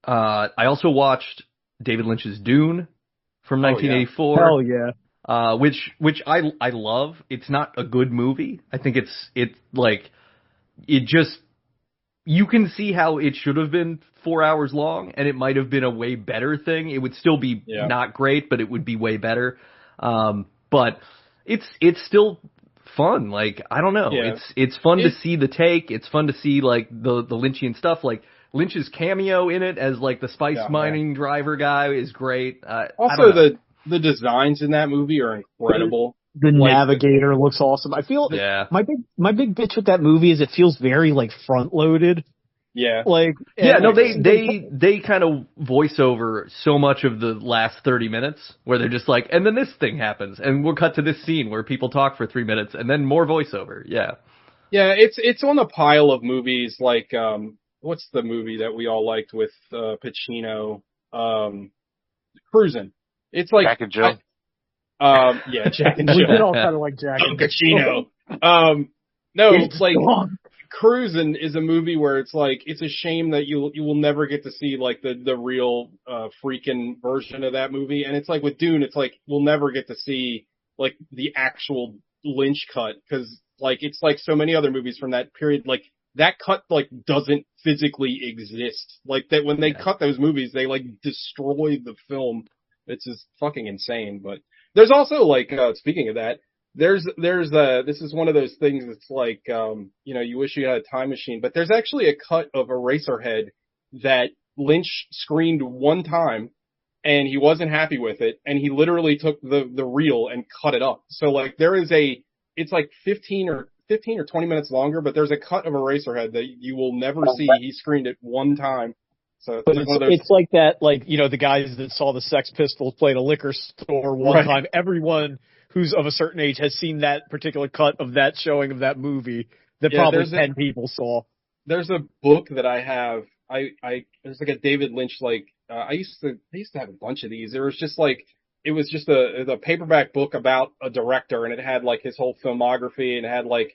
I also watched David Lynch's Dune from 1984. Hell yeah. Which I love. It's not a good movie. I think it's like it just. You can see how it should have been 4 hours long, and it might have been a way better thing. It would still be not great, but it would be way better. But it's still fun. Like, I don't know. Yeah. It's fun to see the take. It's fun to see like the Lynchian stuff. Like Lynch's cameo in it as like the spice mining driver guy is great. Also, the designs in that movie are incredible. The Navigator looks awesome. I feel my big bitch with that movie is it feels very like front loaded. Yeah. Like they kind of voice over so much of the last 30 minutes where they're just like, and then this thing happens, and we'll cut to this scene where people talk for 3 minutes, and then more voiceover. Yeah. Yeah, it's on a pile of movies like what's the movie that we all liked with Pacino? Cruising. It's like Jack and Jill. Yeah, Jack and Jill. We did all kind of like Jack and Pacino. No, it's like Cruisin' is a movie where it's like it's a shame that you will never get to see like the real freaking version of that movie. And it's like with Dune, it's like we'll never get to see like the actual Lynch cut because like it's like so many other movies from that period. Like that cut like doesn't physically exist. Like that when they cut those movies, they like destroyed the film. It's just fucking insane. But there's also like speaking of that. There's this is one of those things that's like, you wish you had a time machine, but there's actually a cut of Eraserhead that Lynch screened one time and he wasn't happy with it. And he literally took the reel and cut it up. So like it's like 15 or 20 minutes longer, but there's a cut of Eraserhead that you will never see. He screened it one time. So it's like that, like, the guys that saw the Sex Pistols play at a liquor store one time. Everyone who's of a certain age has seen that particular cut of that showing of that movie that probably 10 people saw. There's a book that I have. There's like a David Lynch, like, I used to have a bunch of these. It was just a paperback book about a director, and it had like his whole filmography, and it had like,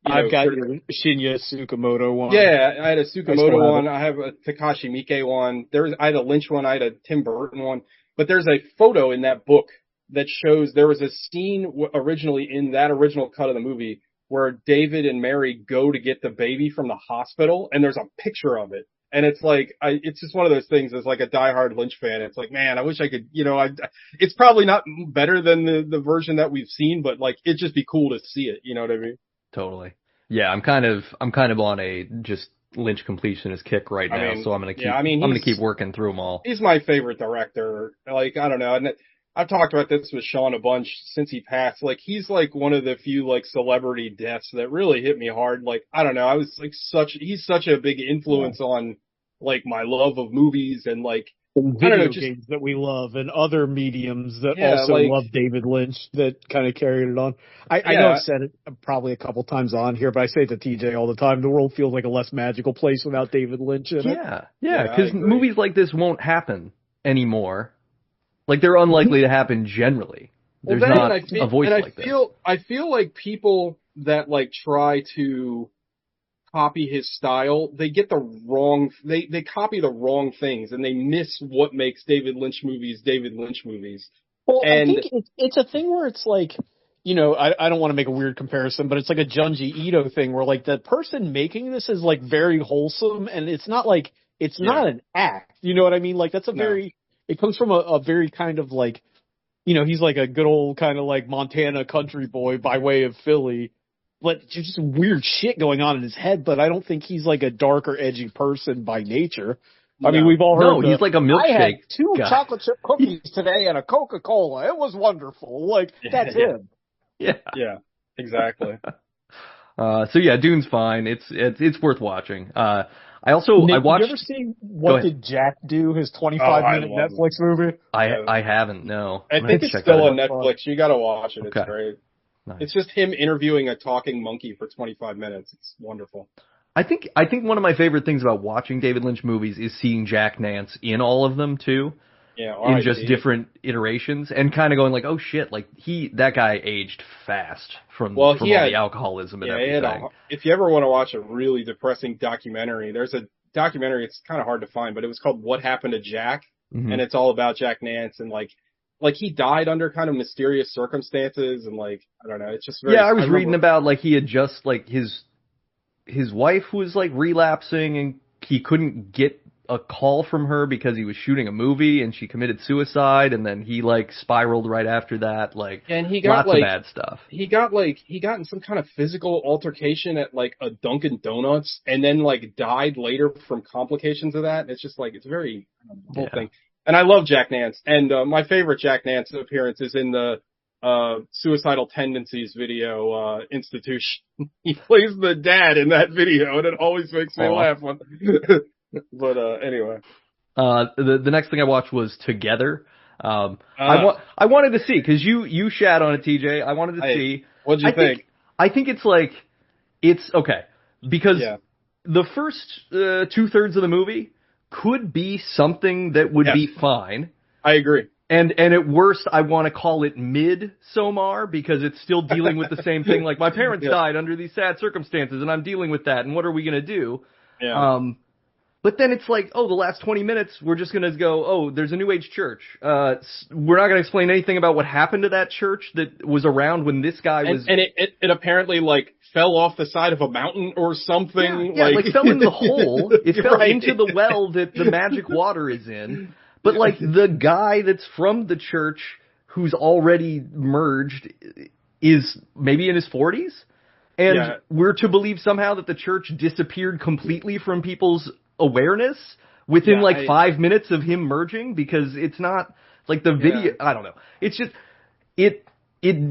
I've got your Shinya Tsukamoto one. Yeah, I had a Tsukamoto one. I have a Takashi Miike one. I had a Lynch one. I had a Tim Burton one. But there's a photo in that book that shows there was a scene originally in that original cut of the movie where David and Mary go to get the baby from the hospital, and there's a picture of it. And it's like, it's just one of those things as like a diehard Lynch fan. It's like, man, I wish I could, it's probably not better than the version that we've seen, but like, it'd just be cool to see it. You know what I mean? Totally. Yeah, I'm kind of on a just Lynch completionist kick right now, so I'm gonna keep working through them all. He's my favorite director. Like, I don't know, and I've talked about this with Sean a bunch since he passed. Like, he's like one of the few like celebrity deaths that really hit me hard. Like, I don't know, I was like he's such a big influence on like my love of movies and like. Video games that we love and other mediums that also love David Lynch that kind of carried it on. I know I've said it probably a couple times on here, but I say it to TJ all the time. The world feels like a less magical place without David Lynch in it. Yeah, because movies like this won't happen anymore. Like, they're unlikely to happen generally. There's not a voice like this. I feel like people that like try to copy his style, they get the wrong, they copy the wrong things and they miss what makes David Lynch movies David Lynch movies. Well, I think it's a thing where it's like, you know, I don't want to make a weird comparison, but it's like a Junji Ito thing where like the person making this is like very wholesome and it's not like, it's not an act. You know what I mean? Like that's it comes from a very kind of like, you know, he's like a good old kind of like Montana country boy by way of Philly. But just weird shit going on in his head, but I don't think he's like a dark or edgy person by nature. I mean, we've all heard. No, he's like a milkshake. I had 2 chocolate chip cookies today and a Coca-Cola. It was wonderful. Like, that's him. Yeah. Yeah, exactly. So yeah, Dune's fine. It's worth watching. Nick, I watched. Did you ever see What Did Jack Do? His 25-minute Netflix movie. I haven't. No. I think it's still on Netflix. You got to watch it. It's great. Nice. It's just him interviewing a talking monkey for 25 minutes. It's wonderful. I think one of my favorite things about watching David Lynch movies is seeing Jack Nance in all of them too. Yeah, in just different iterations and kind of going like, oh shit, like that guy aged fast from all the alcoholism and everything. If you ever want to watch a really depressing documentary, there's a documentary, it's kind of hard to find, but it was called What Happened to Jack, and it's all about Jack Nance and like he died under kind of mysterious circumstances and like, I don't know, it's just very... Yeah, I was reading about like he had just like his wife was like relapsing and he couldn't get a call from her because he was shooting a movie and she committed suicide and then he like spiraled right after that, like, and he got lots of bad stuff. He got in some kind of physical altercation at like a Dunkin' Donuts and then like died later from complications of that. It's just like, it's very, the whole thing. And I love Jack Nance. And my favorite Jack Nance appearance is in the Suicidal Tendencies video, Institution. He plays the dad in that video, and it always makes me laugh. But anyway. The next thing I watched was Together. I wanted to see, because you shat on it, TJ. I wanted to see. What'd you think? I think it's like, it's okay. Because the first 2/3 of the movie could be something that would be fine. I agree. And at worst, I want to call it Midsommar because it's still dealing with the same thing. Like, my parents died under these sad circumstances, and I'm dealing with that, and what are we going to do? Yeah. But then it's like, oh, the last 20 minutes, we're just going to go, oh, there's a New Age church. We're not going to explain anything about what happened to that church that was around when this guy was... And it apparently, like, fell off the side of a mountain or something. Yeah, like fell in the hole. It fell into the well that the magic water is in. But, like, the guy that's from the church who's already merged is maybe in his 40s? And we're to believe somehow that the church disappeared completely from people's awareness within, 5 minutes of him merging? Because it's not, like, the video... I don't know. It's just... It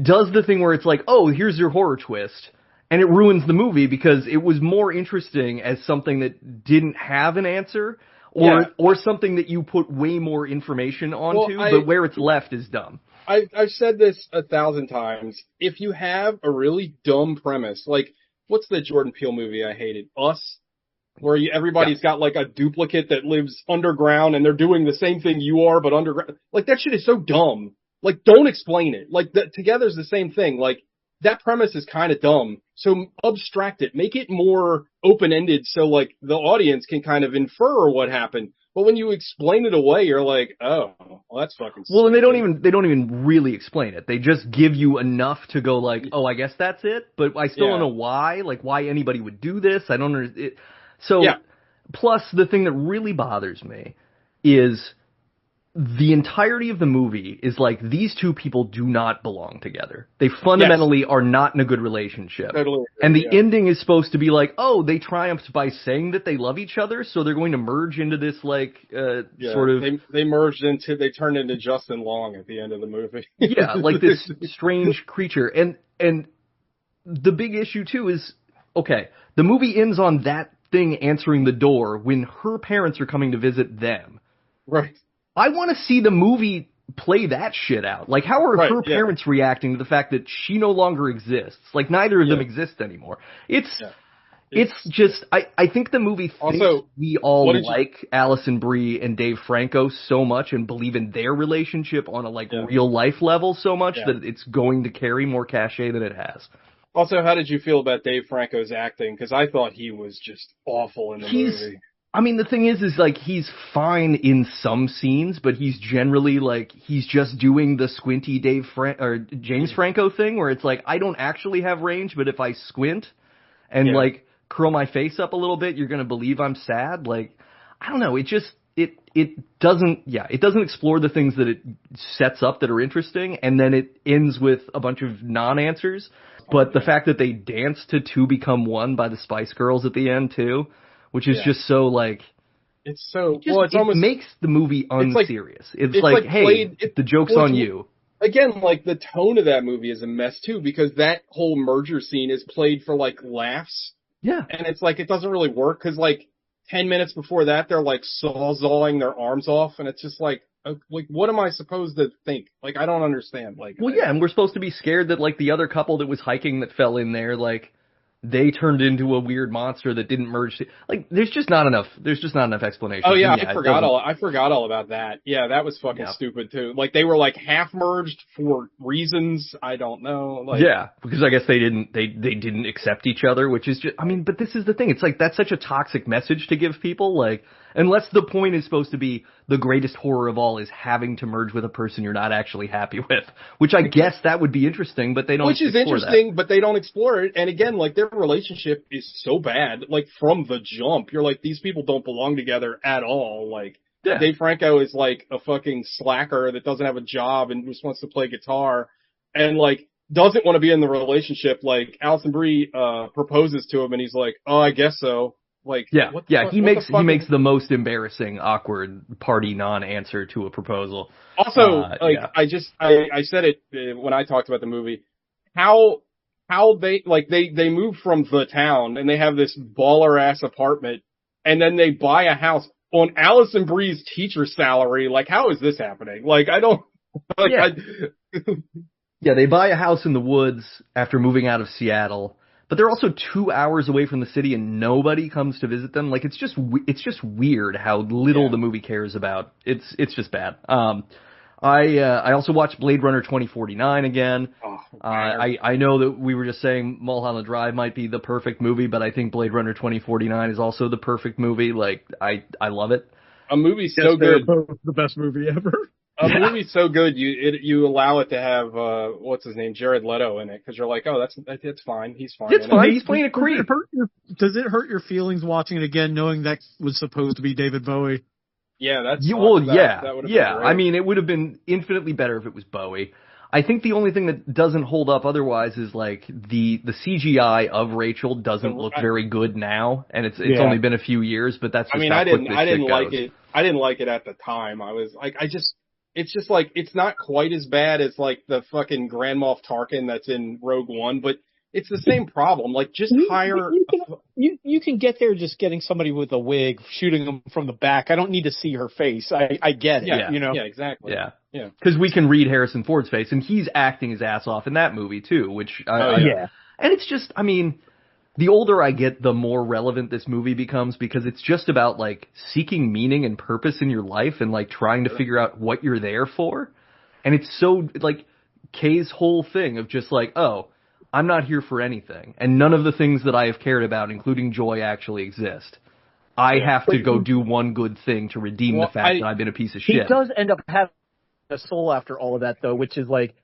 does the thing where it's like, oh, here's your horror twist. And it ruins the movie because it was more interesting as something that didn't have an answer... Or something that you put way more information onto, but where it's left is dumb. I've said this 1,000 times. If you have a really dumb premise, like, what's the Jordan Peele movie I hated? Us? Where everybody's got, like, a duplicate that lives underground and they're doing the same thing you are, but underground. Like, that shit is so dumb. Like, don't explain it. Like, Together's the same thing. Like, that premise is kind of dumb. So abstract it. Make it more open-ended so, like, the audience can kind of infer what happened. But when you explain it away, you're like, oh, well, that's fucking stupid. Well, and they don't even really explain it. They just give you enough to go like, oh, I guess that's it, but I still don't know why. Like, why anybody would do this. I don't understand. Plus, the thing that really bothers me is... the entirety of the movie is like, these two people do not belong together. They fundamentally are not in a good relationship. Totally. And the ending is supposed to be like, oh, they triumphed by saying that they love each other, so they're going to merge into this, like, sort of... They turned into Justin Long at the end of the movie. Yeah, like this strange creature. And the big issue, too, is, okay, the movie ends on that thing answering the door when her parents are coming to visit them. Right. I want to see the movie play that shit out. Like, how are her parents reacting to the fact that she no longer exists? Like, neither of them exist anymore. It's It's just, I think the movie thinks Also, we all what did like Alison Brie and Dave Franco so much and believe in their relationship on a real life level so much that it's going to carry more cachet than it has. Also, how did you feel about Dave Franco's acting? Because I thought he was just awful in the movie. I mean, the thing is like, he's fine in some scenes, but he's generally like, he's just doing the squinty James Franco thing where it's like, I don't actually have range, but if I squint and like curl my face up a little bit, you're gonna believe I'm sad. Like, I don't know. It just, it doesn't explore the things that it sets up that are interesting, and then it ends with a bunch of non-answers. But the fact that they dance to Two Become One by the Spice Girls at the end too, which is just so like, it's so, it almost makes the movie unserious. It's like hey, the joke's on you. Again, like, the tone of that movie is a mess too, because that whole merger scene is played for like laughs. Yeah. And it's like, it doesn't really work, because like 10 minutes before that, they're like sawzalling their arms off, and it's just like what am I supposed to think? Like, I don't understand. Like, well, yeah, and we're supposed to be scared that like the other couple that was hiking that fell in there, like, they turned into a weird monster that didn't merge. Like, there's just not enough explanation. Oh yeah, I forgot all about that. Yeah, that was fucking stupid too. Like, they were like half merged for reasons I don't know. Like, yeah, because I guess they didn't accept each other, which is just, I mean, but this is the thing. It's like, that's such a toxic message to give people. Like, unless the point is supposed to be the greatest horror of all is having to merge with a person you're not actually happy with, which I guess that would be interesting, but they don't. Which is interesting, but they don't explore it. And again, like, their relationship is so bad. Like, from the jump, you're like, these people don't belong together at all. Like, Dave Franco is like a fucking slacker that doesn't have a job and just wants to play guitar, and like doesn't want to be in the relationship. Like, Alison Brie proposes to him, and he's like, "Oh, I guess so." Like, he makes the most embarrassing, awkward party non-answer to a proposal. Also, I said it when I talked about the movie, how they move from the town and they have this baller ass apartment, and then they buy a house on Alison Brie's teacher salary. Like, how is this happening? Like, I don't like. They buy a house in the woods after moving out of Seattle. But they're also 2 hours away from the city and nobody comes to visit them. Like, it's just weird how little the movie cares about. It's just bad. I also watched Blade Runner 2049 again. I know that we were just saying Mulholland Drive might be the perfect movie, but I think Blade Runner 2049 is also the perfect movie. Like, I love it. A movie's so good. Both the best movie ever. A movie's so good, you allow it to have what's his name, Jared Leto in it, because you're like, oh, that's fine, he's fine. It's fine. He's playing a creep. Does it hurt your feelings watching it again, knowing that was supposed to be David Bowie? Yeah, that's yeah. I mean, it would have been infinitely better if it was Bowie. I think the only thing that doesn't hold up otherwise is like the CGI of Rachel doesn't look very good now, and it's only been a few years, but that's just I didn't like it. I didn't like it at the time. I was like, it's just like, it's not quite as bad as like the fucking Grand Moff Tarkin that's in Rogue One, but it's the same problem. Like, just hire. You can get there just getting somebody with a wig, shooting them from the back. I don't need to see her face. I get it. You know. Yeah, exactly. Yeah. Because we can read Harrison Ford's face, and he's acting his ass off in that movie too. Which and it's just, I mean, the older I get, the more relevant this movie becomes, because it's just about like seeking meaning and purpose in your life and like trying to figure out what you're there for. And it's so like Kay's whole thing of just like, oh, I'm not here for anything, and none of the things that I have cared about, including joy, actually exist. I have to go do one good thing to redeem the fact that I've been a piece of shit. He does end up having a soul after all of that, though, which is like,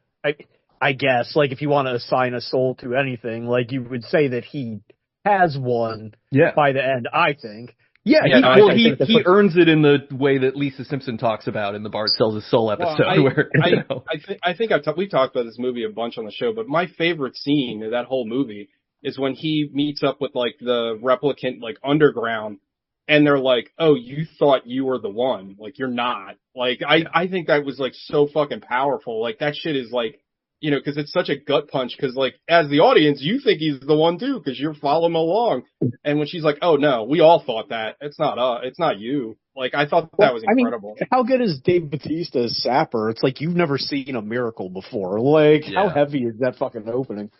I guess, like, if you want to assign a soul to anything, like, you would say that he has one by the end, I think. Yeah, he earns it in the way that Lisa Simpson talks about in the Bart Sells His Soul episode. I think we've talked about this movie a bunch on the show, but my favorite scene of that whole movie is when he meets up with like the replicant, like, underground, and they're like, oh, you thought you were the one. Like, you're not. Like, I think that was like so fucking powerful. Like, that shit is like, you know, because it's such a gut punch, because like, as the audience, you think he's the one too, because you're following along. And when she's like, oh no, we all thought that. It's not you. Like, I thought that was incredible. I mean, how good is Dave Bautista as Sapper? It's like, you've never seen a miracle before. Like, how heavy is that fucking opening?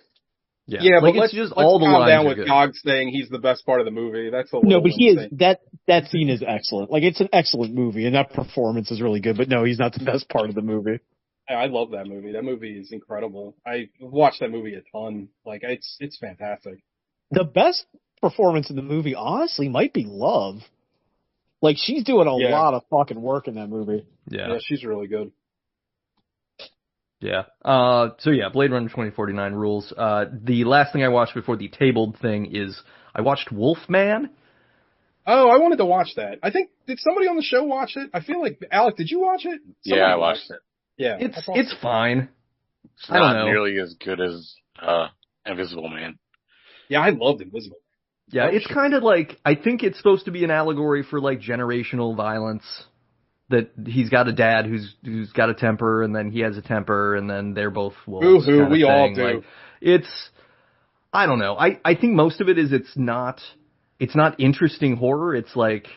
Yeah, like but it's let's just all the calm lines down are with good. Gog saying he's the best part of the movie. That's a little No, but he is insane. that scene is excellent. Like it's an excellent movie, and that performance is really good. But no, he's not the best part of the movie. I love that movie. That movie is incredible. I watched that movie a ton. Like it's fantastic. The best performance in the movie, honestly, might be Love. Like she's doing a lot of fucking work in that movie. Yeah, she's really good. Yeah. So yeah, Blade Runner 2049 rules. The last thing I watched before the tabled thing is I watched Wolfman. Oh, I wanted to watch that. I think, did somebody on the show watch it? I feel like, Alec, did you watch it? I watched it. Yeah. It's fine. It's I don't not know. nearly as good as Invisible Man. Yeah, I loved Invisible. Yeah, it's kind of like, I think it's supposed to be an allegory for like generational violence. That he's got a dad who's got a temper, and then he has a temper, and then they're both wolves. Boo-hoo, we all do. Like, I don't know. I think most of it is it's not interesting horror. It's like,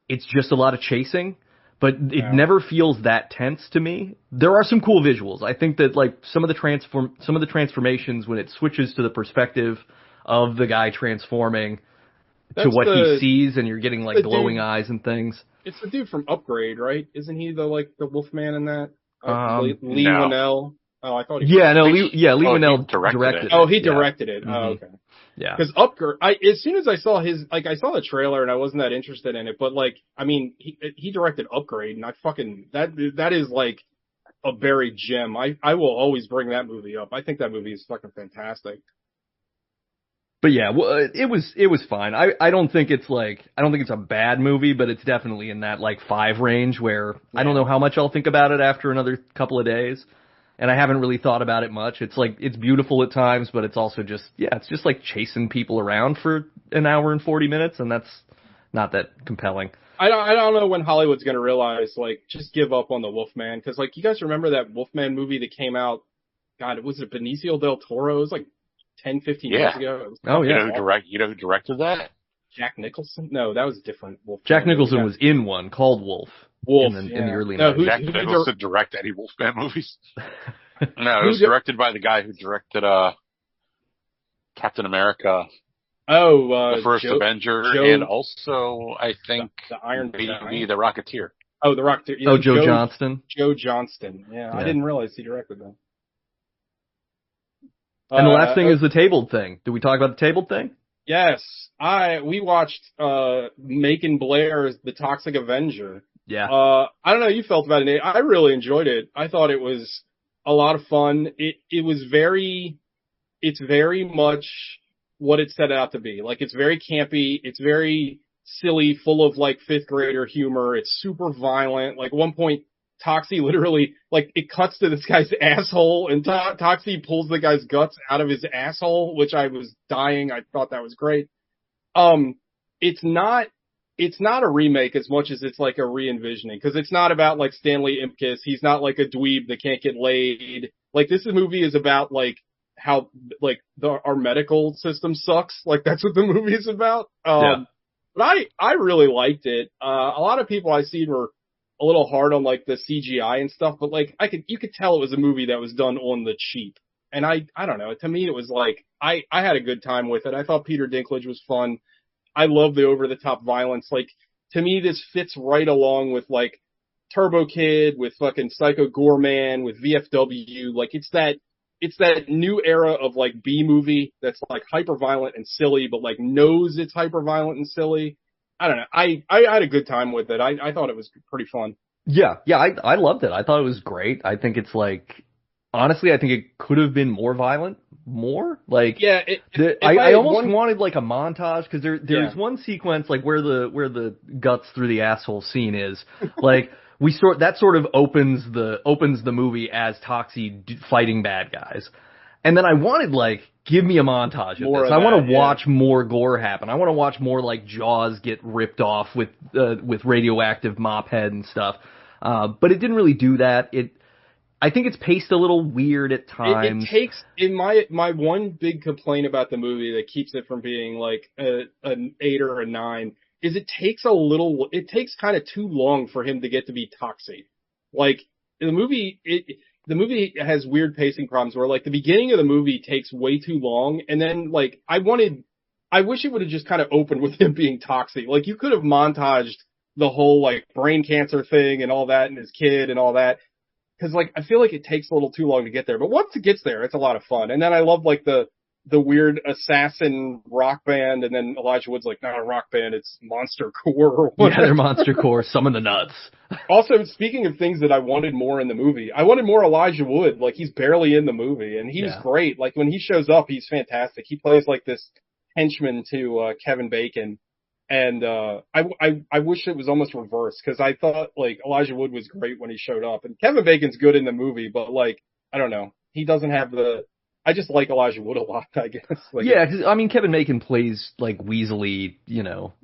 it's just a lot of chasing, but it never feels that tense to me. There are some cool visuals. I think that like some of the transformations when it switches to the perspective of the guy transforming to what he sees, and you're getting like glowing eyes and things. It's the dude from Upgrade, right? Isn't he the Wolfman in that? Lee no. Winnell. Oh, I thought he. Lee Winnell directed it. Oh, he directed it. Mm-hmm. Oh, okay. Yeah. Because Upgrade, as soon as I saw I saw the trailer and I wasn't that interested in it, but like, I mean, he directed Upgrade, and I fucking that is like a buried gem. I will always bring that movie up. I think that movie is fucking fantastic. But yeah, it was fine. I don't think it's a bad movie, but it's definitely in that like 5 range where I don't know how much I'll think about it after another couple of days. And I haven't really thought about it much. It's like, it's beautiful at times, but it's also just, it's just like chasing people around for an hour and 40 minutes, and that's not that compelling. I don't know when Hollywood's gonna realize, like, just give up on the Wolfman, because like, you guys remember that Wolfman movie that came out? God, was it Benicio del Toro? It was like 10, 15 years ago. Oh yeah. You know who directed that? Jack Nicholson? No, that was a different Wolfman. Jack Nicholson was in one called Wolf. Wolf in the early 90s. Jack Nicholson direct any Wolfman movies? No, it was directed by the guy who directed Captain America. Oh, the first Avenger, and also I think the Iron maybe the Rocketeer. Oh, the Rocketeer. Oh, Joe Johnston. Joe Johnston. Yeah, I didn't realize he directed that. And the last thing is the tabled thing. Did we talk about the tabled thing? Yes, we watched Macon Blair's The Toxic Avenger. Yeah. I don't know how you felt about it, Nate. I really enjoyed it. I thought it was a lot of fun. It's very much what it set out to be. Like, it's very campy. It's very silly, full of like 5th grader humor. It's super violent. Like, one point, Toxie literally, like, it cuts to this guy's asshole, and Toxie pulls the guy's guts out of his asshole, which I was dying. I thought that was great. It's not a remake as much as it's like a re-envisioning, because it's not about like Stanley Ipkiss. He's not like a dweeb that can't get laid. Like, this movie is about like how like our medical system sucks. Like, that's what the movie is about. But I really liked it. A lot of people I seen were a little hard on like the CGI and stuff, but like you could tell it was a movie that was done on the cheap. And I don't know. To me, it was like, I had a good time with it. I thought Peter Dinklage was fun. I love the over-the-top violence. Like, to me, this fits right along with, like, Turbo Kid, with fucking Psycho Goreman, with VFW. Like, it's that new era of, like, B-movie that's, like, hyper-violent and silly, but, like, knows it's hyper-violent and silly. I don't know. I had a good time with it. I thought it was pretty fun. Yeah, I loved it. I thought it was great. I think it's, like, honestly, I think it could have been more violent. More like I almost wanted like a montage, because there's one sequence like where the guts through the asshole scene is like that sort of opens the movie as Toxie fighting bad guys, and then I wanted like, give me a montage of this. I want to watch more gore happen. I want to watch more like Jaws get ripped off with radioactive mop head and stuff, but it didn't really do that. I think it's paced a little weird at times. It takes, in my one big complaint about the movie that keeps it from being like an 8 or a 9 is it takes kind of too long for him to get to be Toxie. Like, the movie, the movie has weird pacing problems where like the beginning of the movie takes way too long, and then like I wish it would have just kind of opened with him being toxic. Like you could have montaged the whole like brain cancer thing and all that and his kid and all that. Cause like I feel like it takes a little too long to get there, but once it gets there, it's a lot of fun. And then I love like the weird assassin rock band, and then Elijah Wood's like, not a rock band, it's Monster Core or whatever. Yeah, they're Monster Core, summon the nuts. Also, speaking of things that I wanted more in the movie, I wanted more Elijah Wood. Like he's barely in the movie, and he's great. Like when he shows up, he's fantastic. He plays like this henchman to Kevin Bacon. And I wish it was almost reversed, because I thought like Elijah Wood was great when he showed up, and Kevin Bacon's good in the movie, but like I don't know, he doesn't have the. I just like Elijah Wood a lot, I guess. Like, yeah, because I mean Kevin Bacon plays like weaselly,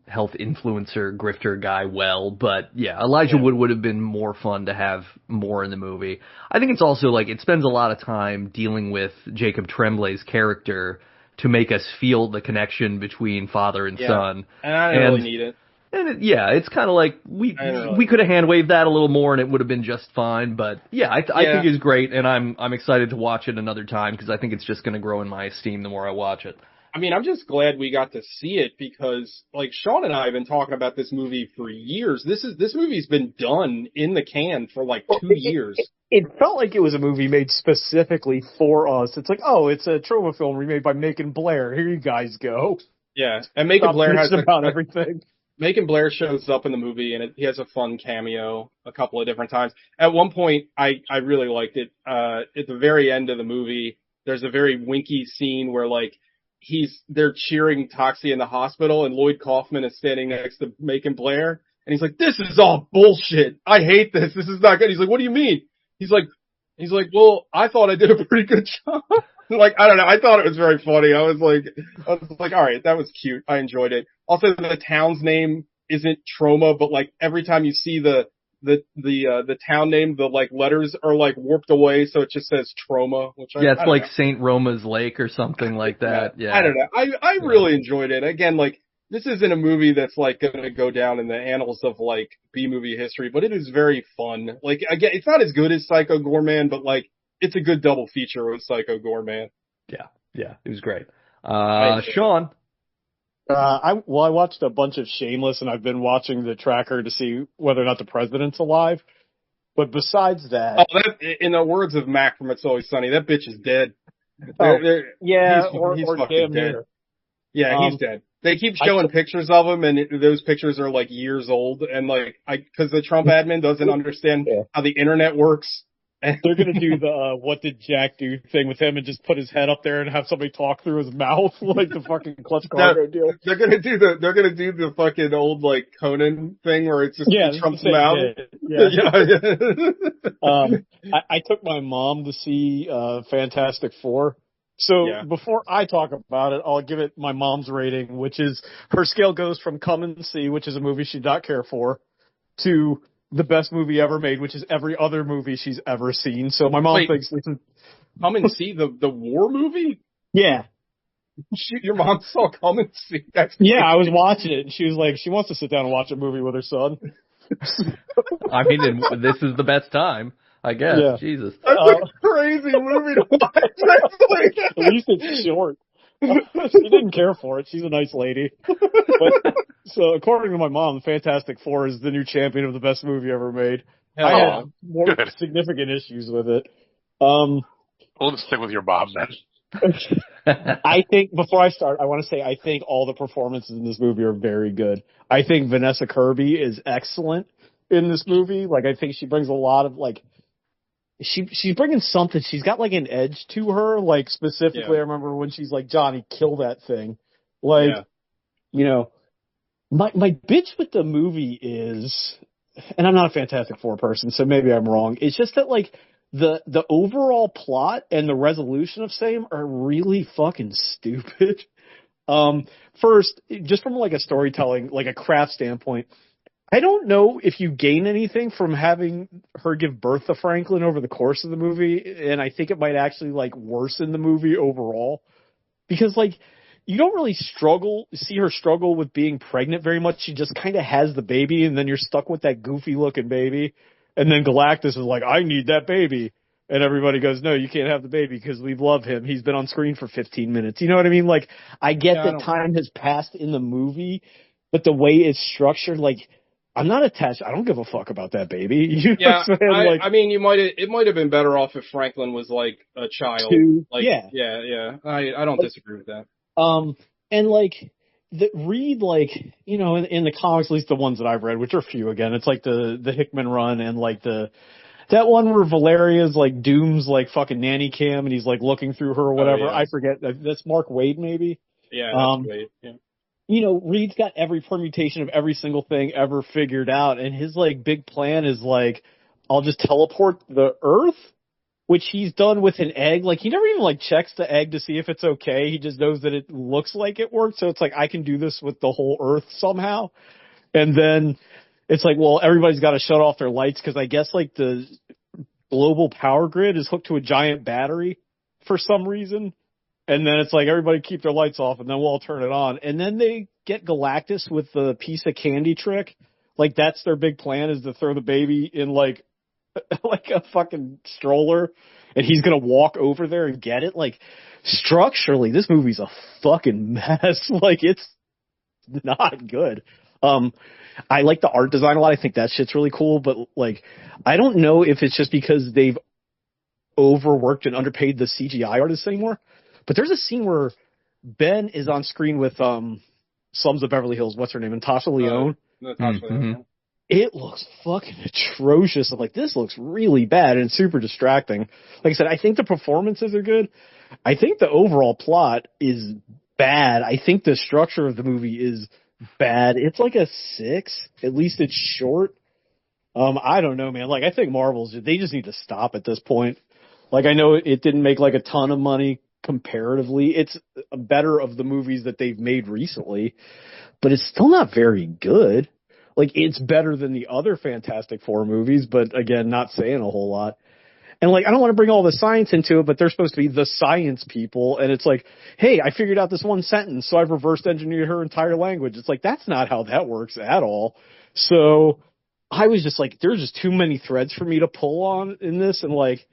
health influencer grifter guy well, but yeah, Elijah Wood would have been more fun to have more in the movie. I think it's also like it spends a lot of time dealing with Jacob Tremblay's character to make us feel the connection between father and son. And I don't really need it. And it's kind of like we could have hand waved that a little more and it would have been just fine. But yeah, I think it's great, and I'm excited to watch it another time because I think it's just going to grow in my esteem the more I watch it. I mean, I'm just glad we got to see it because like Sean and I have been talking about this movie for years. This movie's been done in the can for like 2 years. It felt like it was a movie made specifically for us. It's like, oh, it's a Troma film remade by Macon Blair. Here you guys go. Yeah, and Macon Blair has about everything. Macon Blair shows up in the movie, and he has a fun cameo a couple of different times. At one point, I really liked it. At the very end of the movie, there's a very winky scene where like they're cheering Toxie in the hospital, and Lloyd Kaufman is standing next to Macon Blair, and he's like, "This is all bullshit. I hate this. This is not good." He's like, "What do you mean?" He's like, "Well, I thought I did a pretty good job." Like, I don't know. I thought it was very funny. I was like, all right, that was cute. I enjoyed it. Also, the town's name isn't Troma, but like every time you see the town name, the like letters are like warped away, so it just says Troma. It's like St. Roma's Lake or something like that. Yeah. I don't know. I really enjoyed it. Again, like this isn't a movie that's like going to go down in the annals of like B-movie history, but it is very fun. Like again, it's not as good as Psycho Goreman, but like it's a good double feature with Psycho Goreman. Yeah, it was great. Sean. I watched a bunch of Shameless, and I've been watching the tracker to see whether or not the president's alive. But besides that, in the words of Mac from It's Always Sunny, that bitch is dead. He's fucking damn dead. near. Yeah, he's dead. They keep showing pictures of him, and those pictures are like years old, and like because the Trump admin doesn't understand how the internet works. They're gonna do the "What did Jack do" thing with him and just put his head up there and have somebody talk through his mouth like the fucking Clutch Cargo deal. They're gonna do the fucking old like Conan thing where it's just Trump's mouth. I took my mom to see Fantastic Four. So before I talk about it, I'll give it my mom's rating, which is her scale goes from Come and See, which is a movie she did not care for, to the best movie ever made, which is every other movie she's ever seen. So my mom thinks this is Come and See the war movie? Yeah. Your mom saw Come and See? I was watching it, and she was like, she wants to sit down and watch a movie with her son. I mean, this is the best time, I guess. Yeah. Jesus. That's a crazy movie to watch. At least it's short. She didn't care for it. She's a nice lady. But, so according to my mom, Fantastic Four is the new champion of the best movie ever made. I had more significant issues with it. We'll just stick with your mom then. I think, before I start, I want to say I think all the performances in this movie are very good. I think Vanessa Kirby is excellent in this movie. Like, I think she brings a lot of, like, she's bringing something. She's got like an edge to her. Like specifically, I remember when she's like, "Johnny, kill that thing." Like, my bitch with the movie is, and I'm not a Fantastic Four person, so maybe I'm wrong. It's just that like the overall plot and the resolution of same are really fucking stupid. First, just from like a storytelling, like a craft standpoint, I don't know if you gain anything from having her give birth to Franklin over the course of the movie, and I think it might actually, like, worsen the movie overall. Because, like, you don't really see her struggle with being pregnant very much. She just kind of has the baby, and then you're stuck with that goofy-looking baby. And then Galactus is like, "I need that baby." And everybody goes, no, you can't have the baby because we love him. He's been on screen for 15 minutes. You know what I mean? Like, I get that time has passed in the movie, but the way it's structured, like, I'm not attached. I don't give a fuck about that baby. You know what I'm saying? I mean, it might have been better off if Franklin was like a child. Like, yeah. I don't disagree with that. And like, Reed, like, you know, in the comics, at least the ones that I've read, which are few again, it's like the Hickman run and like that one where Valeria's like Doom's like fucking nanny cam and he's like looking through her or whatever. I forget. That's Mark Waid maybe. Yeah, that's Waid. Yeah. You know, Reed's got every permutation of every single thing ever figured out, and his like big plan is like, I'll just teleport the Earth, which he's done with an egg. Like, he never even like checks the egg to see if it's okay. He just knows that it looks like it works. So it's like, I can do this with the whole Earth somehow. And then it's like, well, everybody's got to shut off their lights because I guess like the global power grid is hooked to a giant battery for some reason. And then it's like, everybody keep their lights off and then we'll all turn it on. And then they get Galactus with the piece of candy trick. Like, that's their big plan, is to throw the baby in like a fucking stroller and he's going to walk over there and get it. Like, structurally, this movie's a fucking mess. Like, it's not good. I like the art design a lot. I think that shit's really cool, but like, I don't know if it's just because they've overworked and underpaid the CGI artists anymore. But there's a scene where Ben is on screen with Slums of Beverly Hills. What's her name? Natasha Lyonne. Natasha Lyonne. It looks fucking atrocious. I'm like, this looks really bad and super distracting. Like I said, I think the performances are good. I think the overall plot is bad. I think the structure of the movie is bad. It's like a 6. At least it's short. I don't know, man. Like, I think Marvel's, they just need to stop at this point. Like, I know it didn't make like a ton of money comparatively. It's better of the movies that they've made recently, but it's still not very good. Like, it's better than the other Fantastic Four movies, but again, not saying a whole lot. And like, I don't want to bring all the science into it, but they're supposed to be the science people. And it's like, hey, I figured out this one sentence, so I've reversed engineered her entire language. It's like, that's not how that works at all. So I was just like, there's just too many threads for me to pull on in this. And like,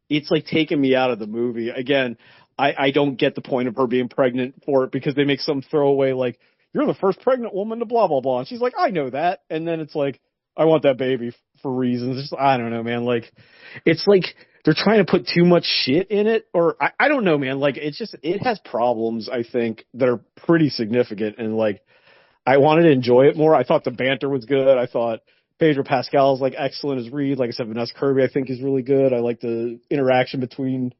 it's like taking me out of the movie. Again, I don't get the point of her being pregnant for it because they make some throwaway like, you're the first pregnant woman to blah, blah, blah. And she's like, I know that. And then it's like, I want that baby for reasons. It's just, I don't know, man. Like, it's like they're trying to put too much shit in it, or I don't know, man. Like, it's just, it has problems, I think, that are pretty significant. And like, I wanted to enjoy it more. I thought the banter was good. I thought Pedro Pascal is like excellent as Reed. Like I said, Vanessa Kirby, I think, is really good. I like the interaction between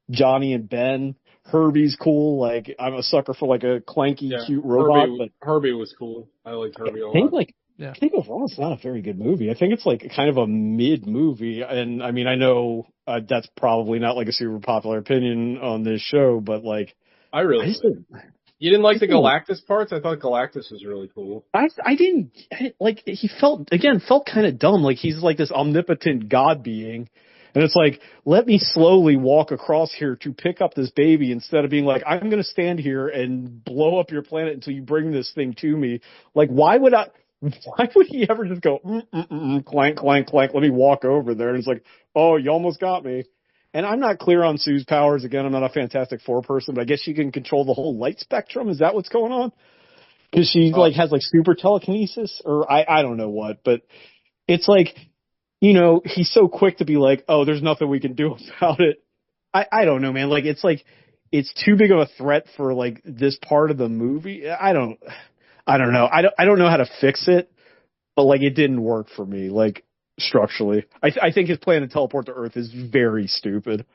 Johnny and Ben. Herbie's cool. Like, I'm a sucker for like a clanky, cute robot. Herbie was cool. I liked Herbie a lot. I think overall it's not a very good movie. I think it's like kind of a mid movie. And I mean, I know that's probably not like a super popular opinion on this show, but like, you didn't like the Galactus parts? I thought Galactus was really cool. I didn't like, he felt kind of dumb. Like, he's like this omnipotent god being. And it's like, let me slowly walk across here to pick up this baby instead of being like, I'm going to stand here and blow up your planet until you bring this thing to me. Like, why would he ever just go, clank, clank, clank, let me walk over there? And it's like, oh, you almost got me. And I'm not clear on Sue's powers. Again, I'm not a Fantastic Four person, but I guess she can control the whole light spectrum. Is that what's going on? Because she like has like super telekinesis, or I don't know what, but it's like, you know, he's so quick to be like, oh, there's nothing we can do about it. I don't know, man. Like, it's too big of a threat for like this part of the movie. I don't know. I don't know how to fix it, but like, it didn't work for me, like, structurally. I think his plan to teleport to Earth is very stupid.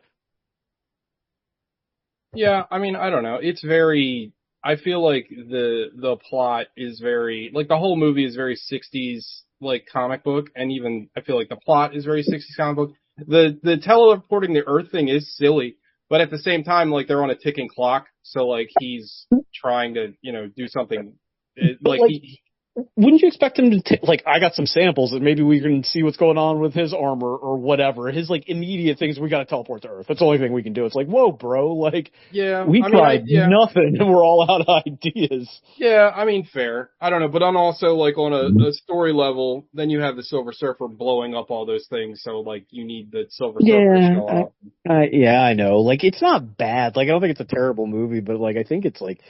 Yeah, I mean, I don't know. I feel like the plot is very, like, the whole movie is very 60s, like, comic book, and even I feel like the plot is very 60s comic book. The teleporting the Earth thing is silly, but at the same time, like, they're on a ticking clock, so like, he's trying to, you know, do something. wouldn't you expect him to like, I got some samples and maybe we can see what's going on with his armor or whatever. His like immediate things, we got to teleport to Earth. That's the only thing we can do. It's like, whoa, bro, like, we tried nothing and we're all out of ideas. Yeah, I mean, fair. I don't know, but I'm also like on a story level, then you have the Silver Surfer blowing up all those things, so like you need the Silver Surfer to show up. Yeah, I know. Like, it's not bad. Like, I don't think it's a terrible movie, but like, I think it's like,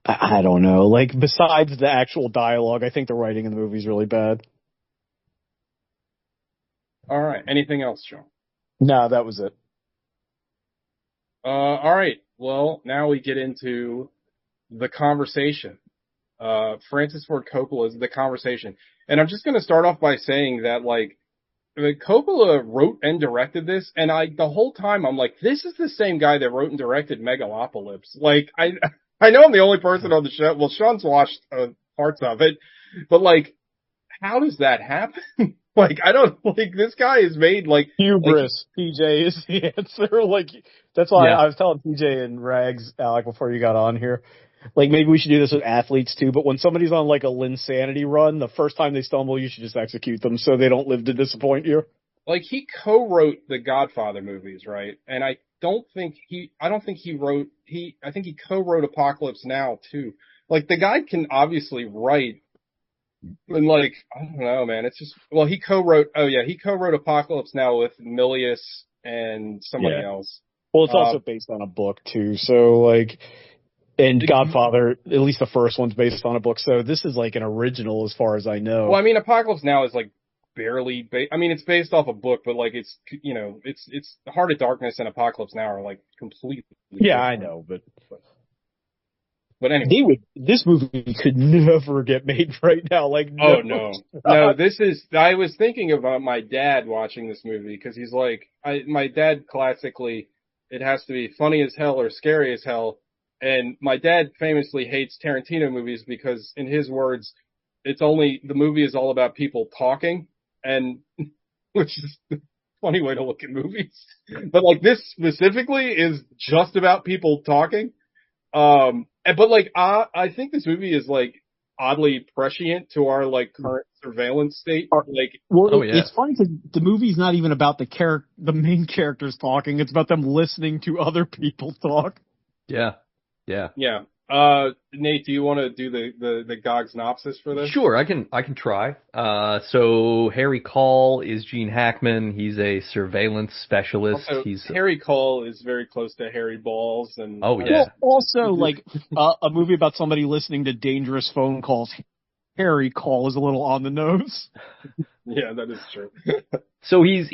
I don't know. Like, besides the actual dialogue, I think the writing in the movie is really bad. All right. Anything else, Sean? No, that was it. All right. Well, now we get into the conversation. Francis Ford Coppola's The Conversation. And I'm just going to start off by saying that, like, Coppola wrote and directed this, and the whole time I'm like, this is the same guy that wrote and directed Megalopolis. Like, I know I'm the only person on the show. Well, Sean's watched parts of it, but like, how does that happen? Like, I don't like this guy is made like hubris. PJ is the answer. Like, that's why I was telling PJ and Rags, Alec, before you got on here. Like, maybe we should do this with athletes too. But when somebody's on like a Linsanity run, the first time they stumble, you should just execute them so they don't live to disappoint you. Like, he co-wrote the Godfather movies, right? And I think he co-wrote Apocalypse Now too. Like, the guy can obviously write, and like, I don't know, man. It's just, well, he co-wrote Apocalypse Now with Milius and somebody else. Well, it's also based on a book too. So like, and Godfather, at least the first one's based on a book. So this is like an original as far as I know. Well, I mean, Apocalypse Now is like barely it's based off a book, but like it's Heart of Darkness and Apocalypse Now are like completely different. I know, but anyway, this movie could never get made right now. Like, no. I was thinking about my dad watching this movie because he's like, my dad classically, it has to be funny as hell or scary as hell, and my dad famously hates Tarantino movies because, in his words, the movie is all about people talking. And which is a funny way to look at movies. But like, this specifically is just about people talking. But like, I think this movie is like oddly prescient to our like current surveillance state. Like, it's funny because the movie's not even about the main characters talking. It's about them listening to other people talk. Yeah. Nate, do you want to do the GOG synopsis for this? Sure, I can try. So Harry Caul is Gene Hackman. He's a surveillance specialist. Also, Harry Caul is very close to Harry Balls and. Oh yeah. Also, like a movie about somebody listening to dangerous phone calls. Harry Caul is a little on the nose. Yeah, that is true. So he's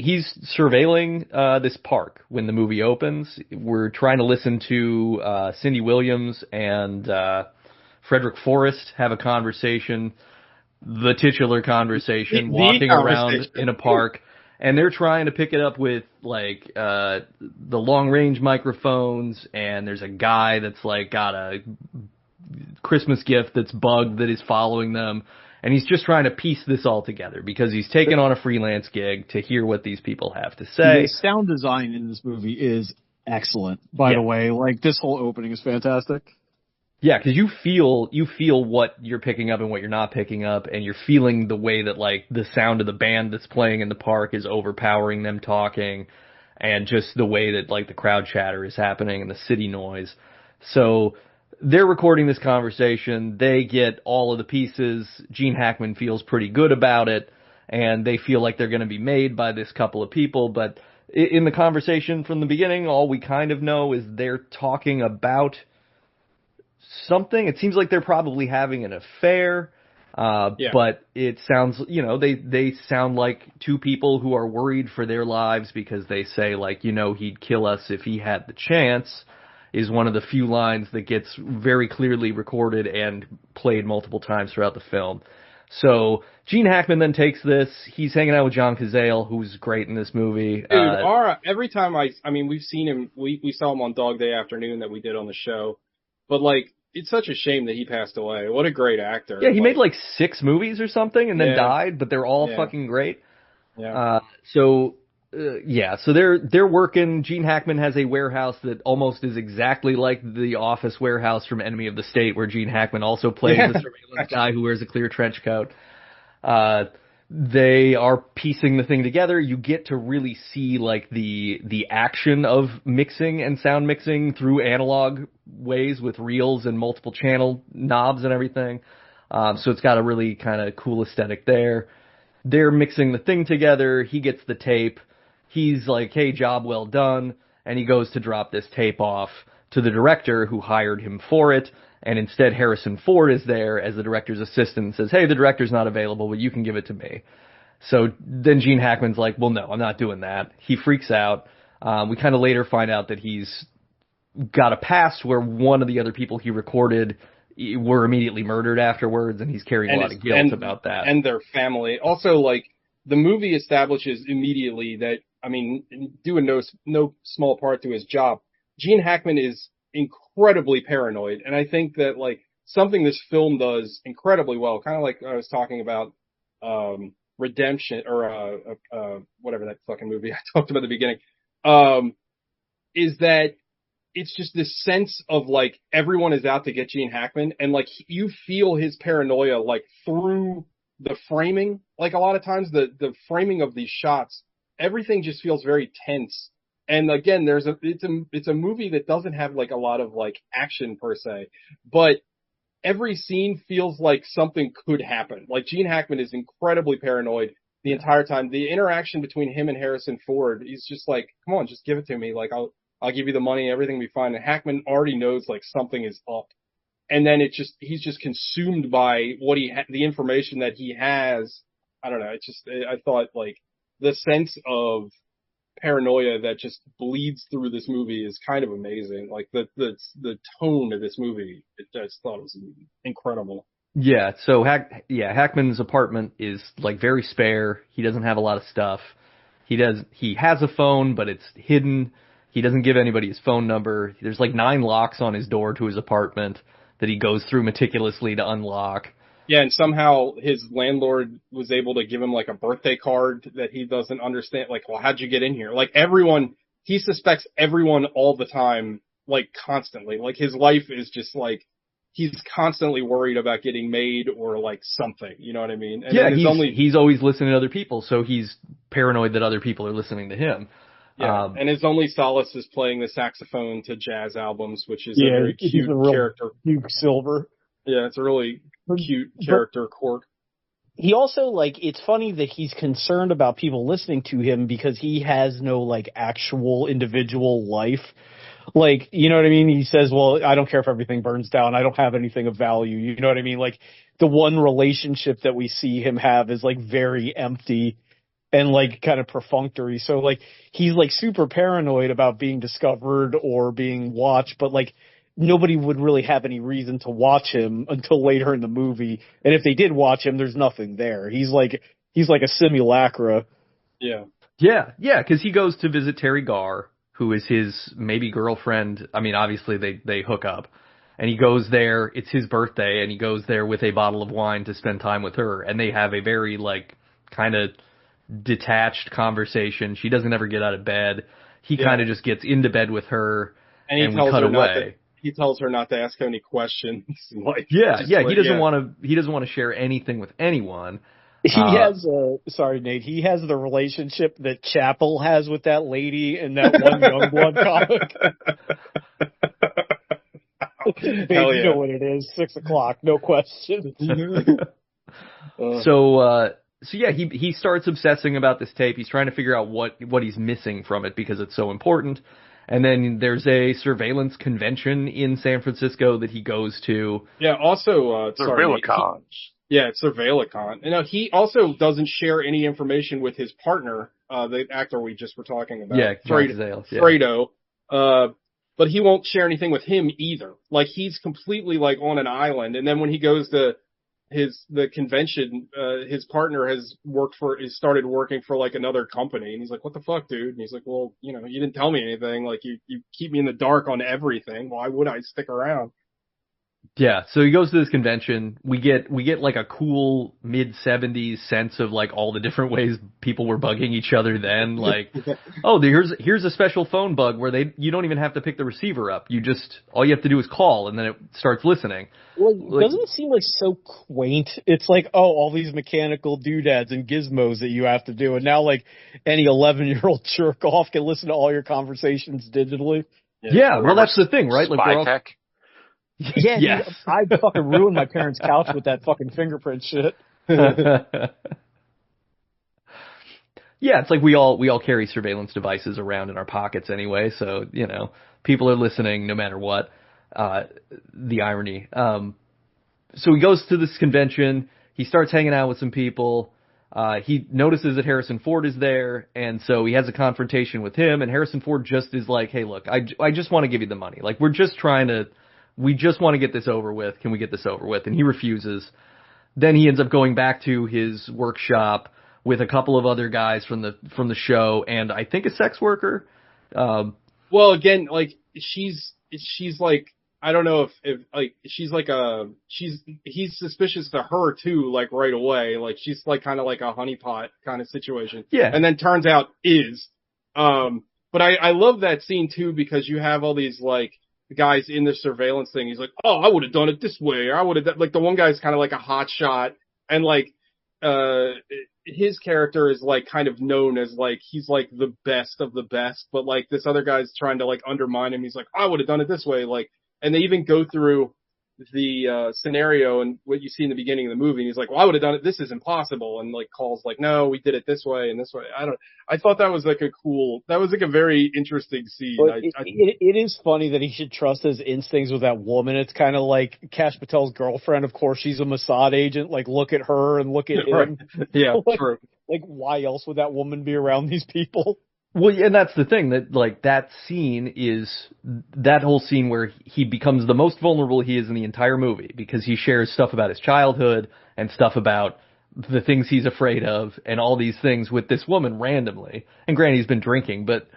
surveilling this park when the movie opens. We're trying to listen to Cindy Williams and Frederick Forrest have a conversation, the titular conversation, walking around in a park, and they're trying to pick it up with like the long range microphones. And there's a guy that's like got a Christmas gift that's bugged that is following them. And he's just trying to piece this all together because he's taken on a freelance gig to hear what these people have to say. The sound design in this movie is excellent, by the way. Like, this whole opening is fantastic. Yeah, because you feel what you're picking up and what you're not picking up, and you're feeling the way that, like, the sound of the band that's playing in the park is overpowering them talking, and just the way that, like, the crowd chatter is happening and the city noise. So they're recording this conversation. They get all of the pieces. Gene Hackman feels pretty good about it, and they feel like they're going to be made by this couple of people. But in the conversation from the beginning, all we kind of know is they're talking about something. It seems like they're probably having an affair, but it sounds, they sound like two people who are worried for their lives because they say, like, he'd kill us if he had the chance. Is one of the few lines that gets very clearly recorded and played multiple times throughout the film. So Gene Hackman then takes this. He's hanging out with John Cazale, who's great in this movie. Dude, every time I mean, we've seen him. We saw him on Dog Day Afternoon that we did on the show. But like, it's such a shame that he passed away. What a great actor. Yeah, he made like 6 movies or something and then died, but they're all fucking great. Yeah. So Yeah, so they're working. Gene Hackman has a warehouse that almost is exactly like the office warehouse from Enemy of the State, where Gene Hackman also plays the surveillance guy who wears a clear trench coat. They are piecing the thing together. You get to really see like the action of mixing and sound mixing through analog ways with reels and multiple channel knobs and everything. So it's got a really kind of cool aesthetic there. They're mixing the thing together. He gets the tape. He's like, hey, job well done. And he goes to drop this tape off to the director who hired him for it. And instead, Harrison Ford is there as the director's assistant and says, hey, the director's not available, but you can give it to me. So then Gene Hackman's like, well, no, I'm not doing that. He freaks out. We kind of later find out that he's got a past where one of the other people he recorded were immediately murdered afterwards, and he's carrying a lot of guilt about that. And their family. Also, like, the movie establishes immediately that, I mean, due in no small part to his job, Gene Hackman is incredibly paranoid. And I think that, like, something this film does incredibly well, kind of like I was talking about, Redemption, or, whatever that fucking movie I talked about at the beginning, is that it's just this sense of, like, everyone is out to get Gene Hackman, and, like, you feel his paranoia, like, through the framing. Like, a lot of times the framing of these shots, everything just feels very tense. And again, it's a movie that doesn't have, like, a lot of, like, action per se, but every scene feels like something could happen. Like, Gene Hackman is incredibly paranoid the entire time. The interaction between him and Harrison Ford, he's just like, come on, just give it to me. Like, I'll give you the money, everything will be fine. And Hackman already knows, like, something is up. And then he's just consumed by the information that he has. I don't know. I thought, like, the sense of paranoia that just bleeds through this movie is kind of amazing. Like, the tone of this movie, I just thought it was incredible. Yeah, so Hackman's apartment is, like, very spare. He doesn't have a lot of stuff. He has a phone, but it's hidden. He doesn't give anybody his phone number. There's like 9 locks on his door to his apartment that he goes through meticulously to unlock. Yeah, and somehow his landlord was able to give him, like, a birthday card that he doesn't understand. Like, well, how'd you get in here? Like, he suspects everyone all the time, like, constantly. Like, his life is just, like, he's constantly worried about getting made or, like, something. You know what I mean? And yeah, he's always listening to other people, so he's paranoid that other people are listening to him. Yeah, and his only solace is playing the saxophone to jazz albums, which is a very cute character. Hugh Silver. Yeah, it's a really cute character quirk. He also, like, it's funny that he's concerned about people listening to him because he has no, like, actual individual life. Like, you know what I mean? He says, well, I don't care if everything burns down. I don't have anything of value. You know what I mean? Like, the one relationship that we see him have is, like, very empty and, like, kind of perfunctory. So, like, he's, like, super paranoid about being discovered or being watched, but, like, nobody would really have any reason to watch him until later in the movie. And if they did watch him, there's nothing there. He's like a simulacra. Yeah. Yeah, because he goes to visit Terry Garr, who is his maybe girlfriend. I mean, obviously they hook up. And he goes there, it's his birthday, and he goes there with a bottle of wine to spend time with her. And they have a very, like, kind of detached conversation. She doesn't ever get out of bed. He kind of just gets into bed with her, and we cut away. He tells her not to ask any questions. Like, he doesn't want to share anything with anyone. He has sorry, Nate. He has the relationship that Chappell has with that lady in that one Youngblood comic. Hell yeah. You know what it is. 6:00, no question. So yeah, he starts obsessing about this tape. He's trying to figure out what he's missing from it because it's so important. And then there's a surveillance convention in San Francisco that he goes to. Yeah, also, Surveilicon. Yeah, it's Surveilicon. You he also doesn't share any information with his partner, the actor we just were talking about. Yeah, Fredo. But he won't share anything with him either. Like, he's completely, like, on an island. And then when he goes to the convention, his partner has started working for, like, another company. And he's like, what the fuck, dude? And he's like, well, you didn't tell me anything. Like, you keep me in the dark on everything. Why would I stick around? Yeah, so he goes to this convention. We get like a cool mid-70s sense of like all the different ways people were bugging each other then. Like, oh, here's a special phone bug where you don't even have to pick the receiver up. All you have to do is call and then it starts listening. Like, doesn't it seem like so quaint? It's like, oh, all these mechanical doodads and gizmos that you have to do, and now like any 11-year-old jerk off can listen to all your conversations digitally. Yeah, well, that's the thing, right? Spy tech. Yeah, yes. Dude, I fucking ruined my parents' couch with that fucking fingerprint shit. Yeah, it's like we all carry surveillance devices around in our pockets anyway, so people are listening no matter what. The irony. So he goes to this convention. He starts hanging out with some people. He notices that Harrison Ford is there, and so he has a confrontation with him. And Harrison Ford just is like, "Hey, look, I just want to give you the money. Like, we just want to get this over with. Can we get this over with?" And he refuses. Then he ends up going back to his workshop with a couple of other guys from the show, and I think a sex worker. Well, again, like she's like, I don't know if like he's suspicious to her too, like right away. Like she's like kind of like a honeypot kind of situation. Yeah. And then turns out is. But I love that scene too because you have all these like guys in the surveillance thing. He's like, oh, I would have done it this way, or I would have like the one guy's kind of like a hot shot, and like his character is like kind of known as like he's like the best of the best, but like this other guy's trying to like undermine him. He's like, I would have done it this way, like, and they even go through the scenario and what you see in the beginning of the movie. And he's like, well, I would have done it. This is impossible. And like calls like, no, we did it this way and this way. I thought that was like a very interesting scene. It is funny that he should trust his instincts with that woman. It's kind of like Kash Patel's girlfriend. Of course, she's a Mossad agent. Like, look at her and look at him. Right. Yeah, like, true. Like, why else would that woman be around these people? Well, and that's the thing, that like that whole scene where he becomes the most vulnerable he is in the entire movie, because he shares stuff about his childhood and stuff about the things he's afraid of and all these things with this woman randomly. And granted, he's been drinking, but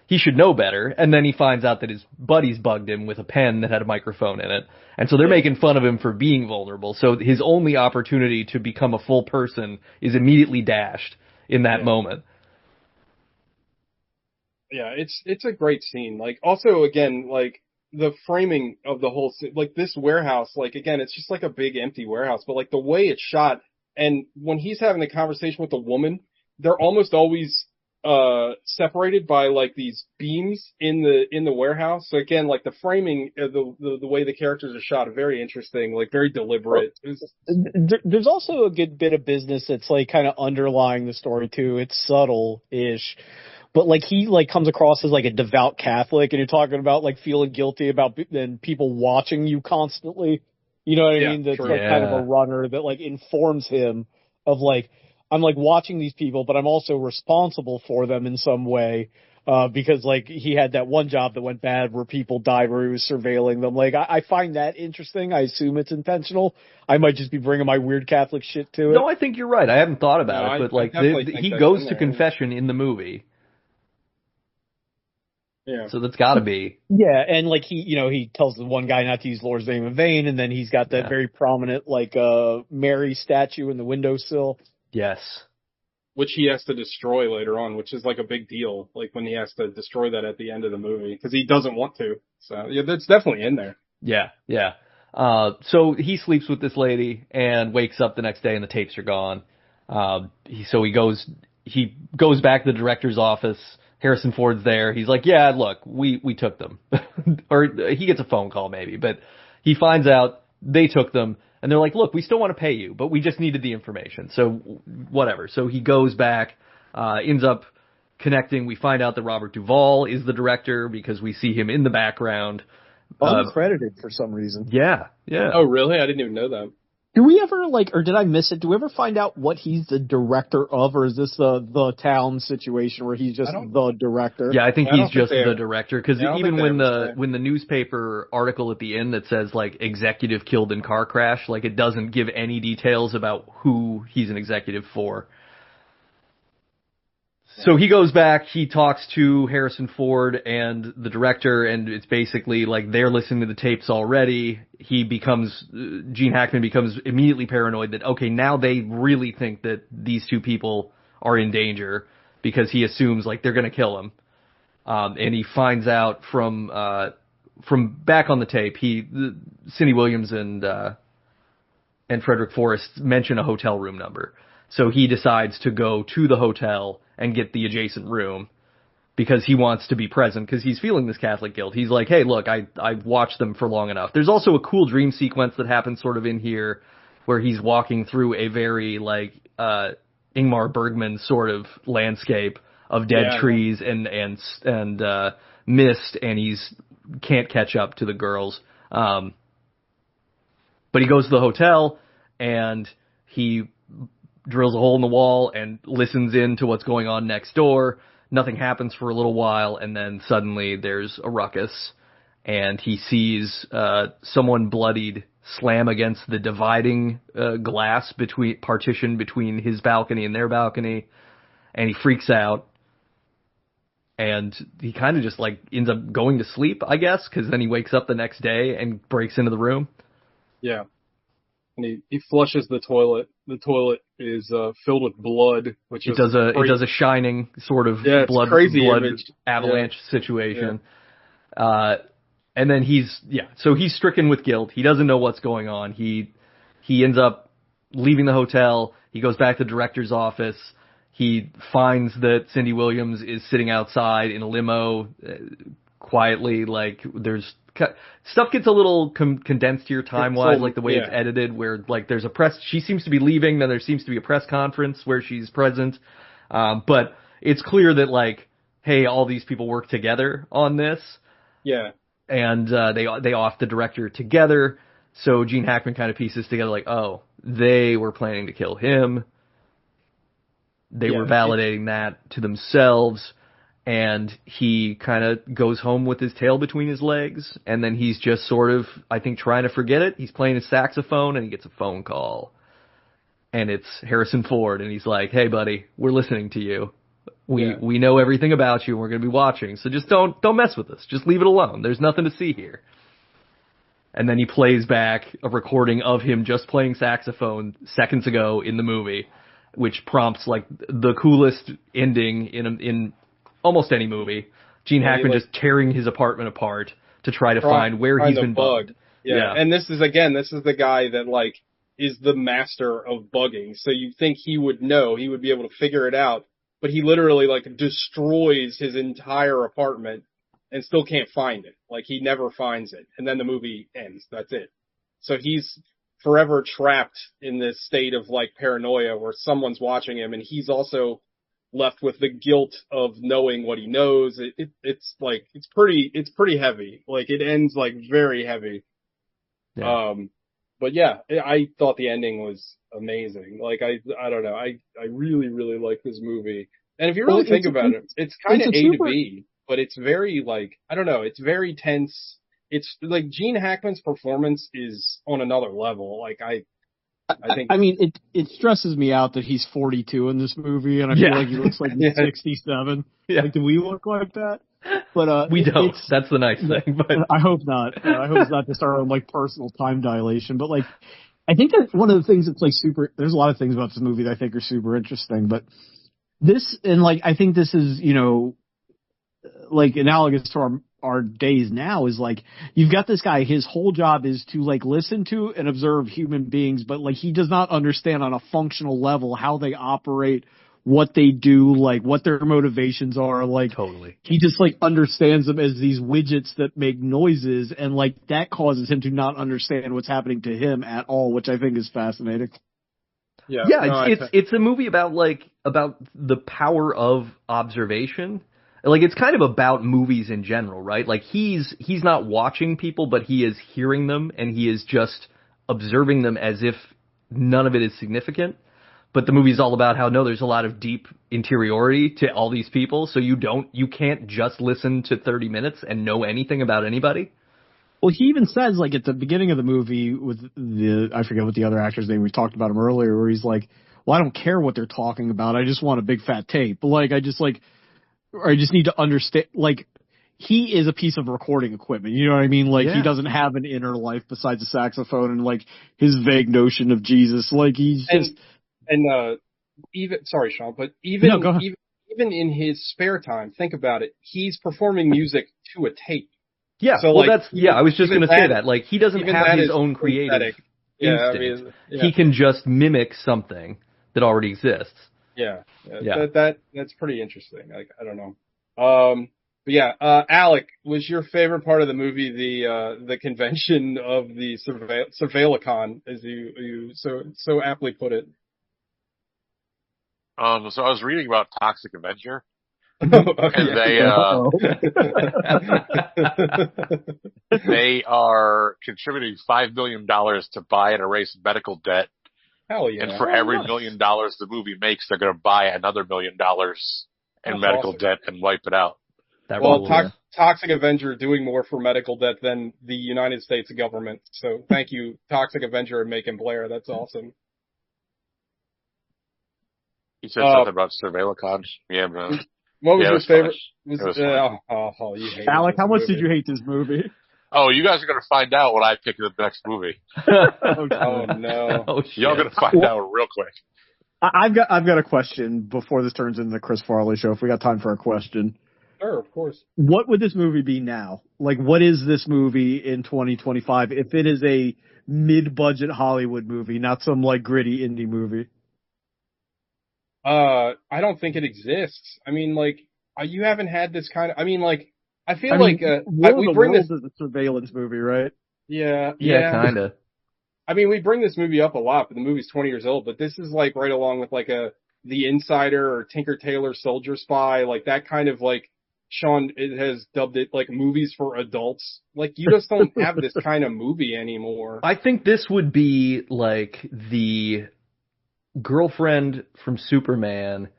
he should know better. And then he finds out that his buddies bugged him with a pen that had a microphone in it. And so they're making fun of him for being vulnerable. So his only opportunity to become a full person is immediately dashed in that moment. Yeah, it's a great scene. Like, also, again, like, the framing of the whole scene, like, this warehouse, like, again, it's just like a big empty warehouse, but, like, the way it's shot, and when he's having a conversation with a woman, they're almost always separated by, like, these beams in the warehouse. So, again, like, the framing, the way the characters are shot are very interesting, like, very deliberate. There's also a good bit of business that's, like, kind of underlying the story, too. It's subtle-ish. But, like, he, like, comes across as, like, a devout Catholic, and you're talking about, like, feeling guilty about then people watching you constantly. You know what I mean? That's, like, kind of a runner that, like, informs him of, like, I'm, like, watching these people, but I'm also responsible for them in some way, because, like, he had that one job that went bad where people died where he was surveilling them. Like, I find that interesting. I assume it's intentional. I might just be bringing my weird Catholic shit to it. No, I think you're right. I haven't thought about it, but, like, he goes to confession in the movie. Yeah. So that's got to be. Yeah, and like he tells the one guy not to use the Lord's name in vain, and then he's got that very prominent like Mary statue in the windowsill. Yes. Which he has to destroy later on, which is like a big deal. Like when he has to destroy that at the end of the movie because he doesn't want to. So yeah, that's definitely in there. Yeah, yeah. So he sleeps with this lady and wakes up the next day and the tapes are gone. So he goes back to the director's office. Harrison Ford's there. He's like, yeah, look, we took them. Or he gets a phone call maybe, but he finds out they took them and they're like, look, we still want to pay you, but we just needed the information. So whatever. So he goes back, ends up connecting. We find out that Robert Duvall is the director because we see him in the background. Uncredited for some reason. Yeah, yeah. Oh, really? I didn't even know that. Do we ever, or did I miss it? Do we ever find out what he's the director of, or is this the town situation where he's just the director? Yeah, I think he's just the director, because even when the newspaper article at the end that says, like, executive killed in car crash, like, it doesn't give any details about who he's an executive for. So he goes back, he talks to Harrison Ford and the director, and it's basically like they're listening to the tapes already. Gene Hackman becomes immediately paranoid that, okay, now they really think that these two people are in danger, because he assumes like they're going to kill him. And he finds out from back on the tape, Cindy Williams and Frederick Forrest mention a hotel room number. So he decides to go to the hotel and get the adjacent room because he wants to be present, because he's feeling this Catholic guilt. He's like, hey, look, I've watched them for long enough. There's also a cool dream sequence that happens sort of in here where he's walking through a very like Ingmar Bergman sort of landscape of dead trees and mist, and he's can't catch up to the girls. But he goes to the hotel and he drills a hole in the wall and listens in to what's going on next door. Nothing happens for a little while, and then suddenly there's a ruckus, and he sees someone bloodied slam against the dividing glass partition between his balcony and their balcony, and he freaks out, and he kind of just like ends up going to sleep, I guess, because then he wakes up the next day and breaks into the room. Yeah. And he flushes the toilet. The toilet is filled with blood, which it does a Shining sort of blood avalanche situation. Yeah. And then he's stricken with guilt. He doesn't know what's going on. He ends up leaving the hotel. He goes back to the director's office. He finds that Cindy Williams is sitting outside in a limo quietly. Like there's stuff gets a little condensed here time-wise, like the way it's edited, where like there's she seems to be leaving, then there seems to be a press conference where she's present. But it's clear that like, hey, all these people work together on this. Yeah. And they off the director together. So Gene Hackman kind of pieces together like, oh, they were planning to kill him. They were validating that to themselves. And he kind of goes home with his tail between his legs, and then he's just sort of, I think, trying to forget it. He's playing his saxophone, and he gets a phone call. And it's Harrison Ford, and he's like, hey, buddy, we're listening to you. We know everything about you, and we're going to be watching, so just don't mess with us. Just leave it alone. There's nothing to see here. And then he plays back a recording of him just playing saxophone seconds ago in the movie, which prompts, like, the coolest ending in almost any movie. Gene Hackman just tearing his apartment apart to try to find where he's been bugged. Yeah. And this is the guy that like is the master of bugging. So you think he would know, he would be able to figure it out, but he literally like destroys his entire apartment and still can't find it. Like he never finds it. And then the movie ends. That's it. So he's forever trapped in this state of like paranoia where someone's watching him, and he's also left with the guilt of knowing what he knows. It's pretty heavy. Like it ends like very heavy. Yeah. But yeah, I thought the ending was amazing. Like I don't know. I really, really like this movie. And if you really think about it, it's kind of A to B, but it's very like, I don't know. It's very tense. It's like Gene Hackman's performance is on another level. Like I mean, it stresses me out that he's 42 in this movie, and I feel like he looks like he's 67. Yeah. Like, do we look like that? But we don't. That's the nice thing. But I hope not. I hope it's not just our own like personal time dilation. But like, I think that one of the things that's like super. There's a lot of things about this movie that I think are super interesting, but this and like I think this is like analogous to our days now is like you've got this guy, his whole job is to like listen to and observe human beings, but like he does not understand on a functional level how they operate, what they do, like what their motivations are. Like totally, he just like understands them as these widgets that make noises, and like that causes him to not understand what's happening to him at all, which I think is fascinating. It's a movie about the power of observation. Like, it's kind of about movies in general, right? Like, he's not watching people, but he is hearing them, and he is just observing them as if none of it is significant. But the movie's all about how, no, there's a lot of deep interiority to all these people, so you can't just listen to 30 minutes and know anything about anybody. Well, he even says, like, at the beginning of the movie with I forget what the other actor's name, we talked about him earlier, where he's like, well, I don't care what they're talking about. I just want a big fat tape. Like, I just need to understand, like, he is a piece of recording equipment. You know what I mean? Like, he doesn't have an inner life besides a saxophone and, like, his vague notion of Jesus. Like, he's just... Even, sorry, Sean, but even in his spare time, think about it. He's performing music to a tape. Yeah, so, well, like, I was just going to say that. Like, he doesn't have his own creative instinct. He can just mimic something that already exists. Yeah. That's pretty interesting. Like, I don't know. But yeah, Alec, was your favorite part of the movie the convention of the Surveilicon, as you so aptly put it? So I was reading about Toxic Avenger, and they are contributing $5 million to buy and erase medical debt. Hell yeah! And for every $1 million the movie makes, they're going to buy another $1 million in medical debt and wipe it out. Toxic Avenger doing more for medical debt than the United States government. So thank you, Toxic Avenger and Macon Blair. That's awesome. He said something about Surveilicon. Yeah, man. What was your favorite? You hate Alec, how much did you hate this movie? Oh, you guys are going to find out when I pick the next movie. Oh no! Y'all going to find out real quick. I've got a question before this turns into the Chris Farley show. If we got time for a question. Sure, of course. What would this movie be now? Like, what is this movie in 2025 if it is a mid-budget Hollywood movie, not some, like, gritty indie movie? I don't think it exists. I mean, like, you haven't had this kind of, I mean, like, I feel like, we bring this as a surveillance movie, right? Yeah, kinda. I mean, we bring this movie up a lot, but the movie's 20 years old, but this is like right along with like The Insider or Tinker Tailor Soldier Spy, like that kind of like, Sean has dubbed it like movies for adults. Like, you just don't have this kind of movie anymore. I think this would be like the girlfriend from Superman,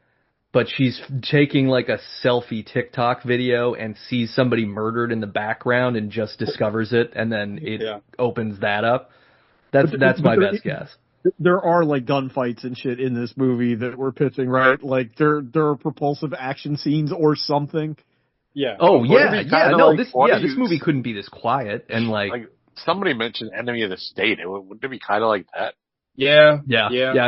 but she's taking like a selfie TikTok video and sees somebody murdered in the background and just discovers it, and then it opens that up. That's my best guess. There are like gunfights and shit in this movie that we're pitching, right? Like there are propulsive action scenes or something. Yeah. Oh yeah. No, this movie couldn't be this quiet and like somebody mentioned Enemy of the State. Wouldn't it be kind of like that? Yeah.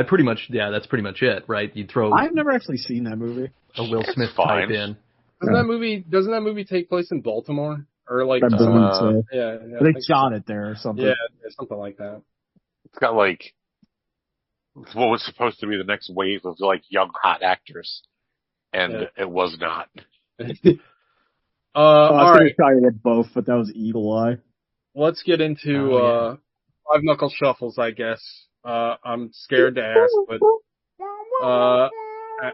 Pretty much. Yeah, that's pretty much it, right? You throw. I've never actually seen that movie. A Will Smith type in. Doesn't that movie take place in Baltimore or like? So. They shot it there or something. Yeah, something like that. It's got like what was supposed to be the next wave of like young hot actors, and it was not. I was trying to get both, but that was Eagle Eye. Let's get into Five Knuckle Shuffles, I guess. I'm scared to ask, but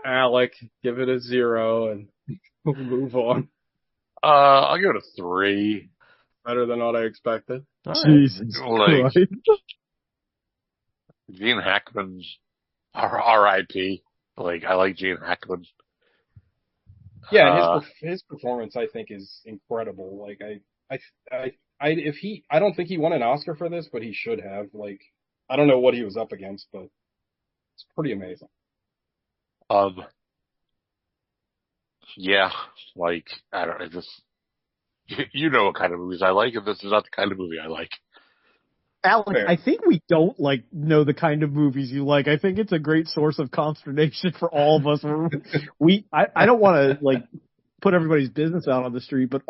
Alec, give it a 0 and we'll move on. I'll give it a 3. Better than what I expected. Jesus Christ. Gene Hackman's R.I.P. Like, I like Gene Hackman. Yeah, his performance, I think, is incredible. Like, I don't think he won an Oscar for this, but he should have. Like, I don't know what he was up against, but it's pretty amazing. Yeah, like, I don't know, you know what kind of movies I like, and this is not the kind of movie I like. Alec, I think we don't know the kind of movies you like. I think it's a great source of consternation for all of us. I don't want to put everybody's business out on the street, but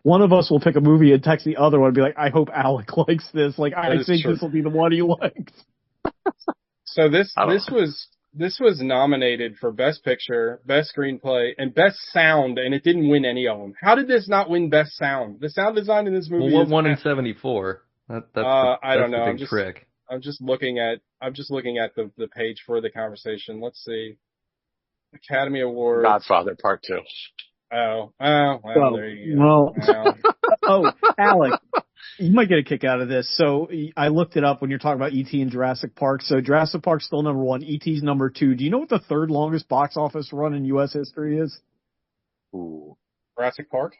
one of us will pick a movie and text the other one and be like, I hope Alec likes this. Like, I think this will be the one he likes. So this was nominated for Best Picture, Best Screenplay, and Best Sound, and it didn't win any of them. How did this not win Best Sound? The sound design in this movie is 1 in 74. I don't know. Trick. I'm just looking at the page for the conversation. Let's see. Academy Awards. Godfather Part 2. Well, there you go. Oh, Alec, you might get a kick out of this. So I looked it up when you're talking about E.T. and Jurassic Park. So Jurassic Park's still number 1. E.T.'s number 2. Do you know what the third longest box office run in U.S. history is? Ooh. Jurassic Park?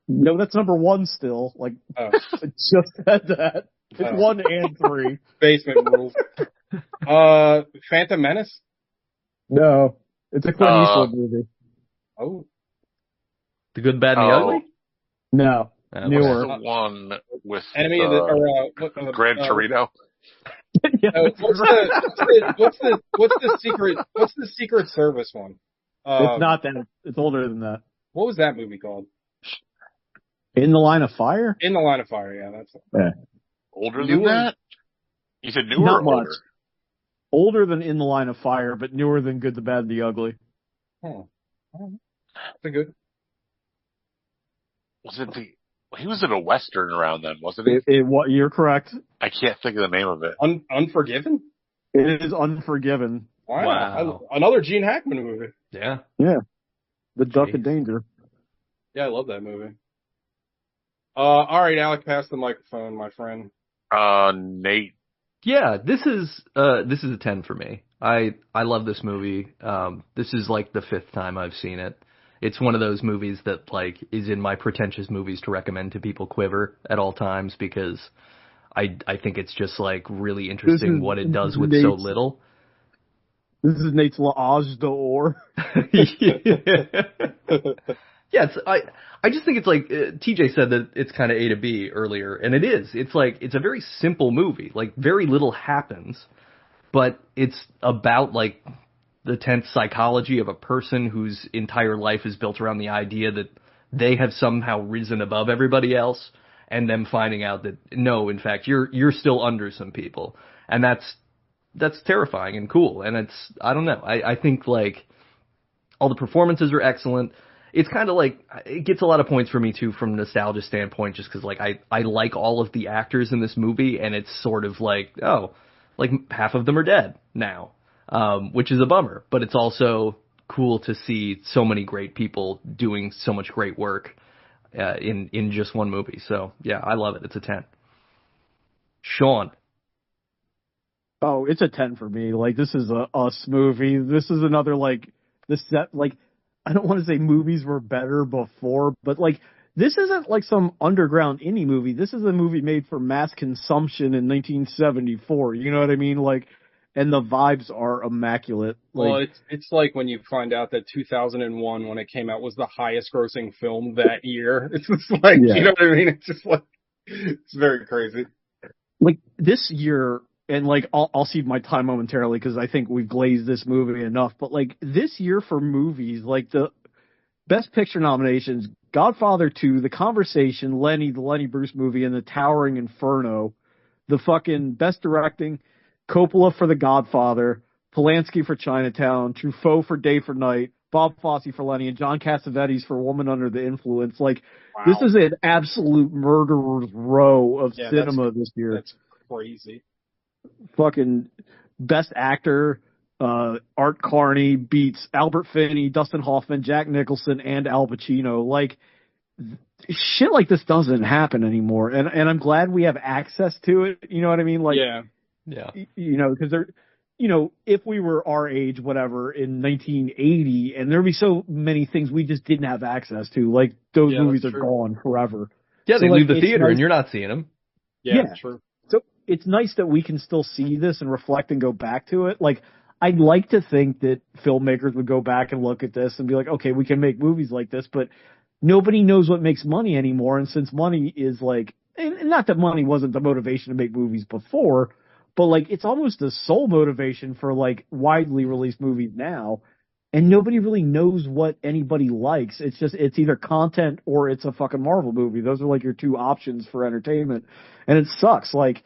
No, that's number 1 still. I just said that. It's 1 and 3. Basement rules. Phantom Menace? No. It's a Clint Eastwood movie. Oh. The Good, Bad, and the Ugly? No. What's Newer. the one with Enemy of the, Gran Torino? What's the Secret Service one? It's not that. It's older than that. What was that movie called? In the Line of Fire? In the Line of Fire, yeah, that's it. Yeah. Older than that? You said newer Not or much. older? Older than In the Line of Fire, but newer than Good, the Bad, and the Ugly. That's good. Was it he was in a Western around then, wasn't he? You're correct. I can't think of the name of it. Unforgiven? It is Unforgiven. Wow. Another Gene Hackman movie. Yeah. Yeah. The Duck of Danger. Yeah, I love that movie. All right, Alec, pass the microphone, my friend. Nate. Yeah, this is a 10 for me. I love this movie. This is like the 5th time I've seen it. It's one of those movies that like is in my pretentious movies to recommend to people quiver at all times because I think it's just like really interesting what it does with so little. This is Nate's L'Age d'Or. Yeah, I just think it's like TJ said that it's kind of A to B earlier, and it is. It's like it's a very simple movie. Like very little happens, but it's about like the tense psychology of a person whose entire life is built around the idea that they have somehow risen above everybody else, and them finding out that no, in fact, you're still under some people, and that's terrifying and cool. And it's I don't know. I think like all the performances are excellent. It's kind of like, it gets a lot of points for me too from a nostalgia standpoint just because like I like all of the actors in this movie and it's sort of like, oh, like half of them are dead now, which is a bummer, but it's also cool to see so many great people doing so much great work in just one movie. So yeah, I love it. It's a 10. Sean. Oh, it's a 10 for me. Like this is a Us movie. This is another like I don't want to say movies were better before, but like this isn't like some underground indie movie. This is a movie made for mass consumption in 1974. You know what I mean? Like, and the vibes are immaculate. Like, well, it's like when you find out that 2001, when it came out, was the highest grossing film that year. It's just like, You know what I mean? It's just like, it's very crazy. Like this year, and like I'll cede my time momentarily because I think we've glazed this movie enough. But like this year for movies, like the Best Picture nominations: Godfather 2, The Conversation, Lenny, the Lenny Bruce movie, and The Towering Inferno. The fucking Best Directing: Coppola for The Godfather, Polanski for Chinatown, Truffaut for Day for Night, Bob Fosse for Lenny, and John Cassavetes for Woman Under the Influence. Like This is an absolute murderer's row of cinema this year. That's crazy. Fucking Best Actor, Art Carney beats Albert Finney, Dustin Hoffman, Jack Nicholson, and Al Pacino. Like, shit like this doesn't happen anymore. And I'm glad we have access to it. You know what I mean? Like, yeah. You know, because if we were our age, whatever, in 1980, and there'd be so many things we just didn't have access to. Like, those movies are gone forever. Yeah, they leave the theater and you're not seeing them. Yeah, true. So it's nice that we can still see this and reflect and go back to it. Like, I'd like to think that filmmakers would go back and look at this and be like, okay, we can make movies like this, but nobody knows what makes money anymore. And since money is like, and not that money wasn't the motivation to make movies before, but like it's almost the sole motivation for like widely released movies now. And nobody really knows what anybody likes. It's either content or it's a fucking Marvel movie. Those are like your two options for entertainment. And it sucks. Like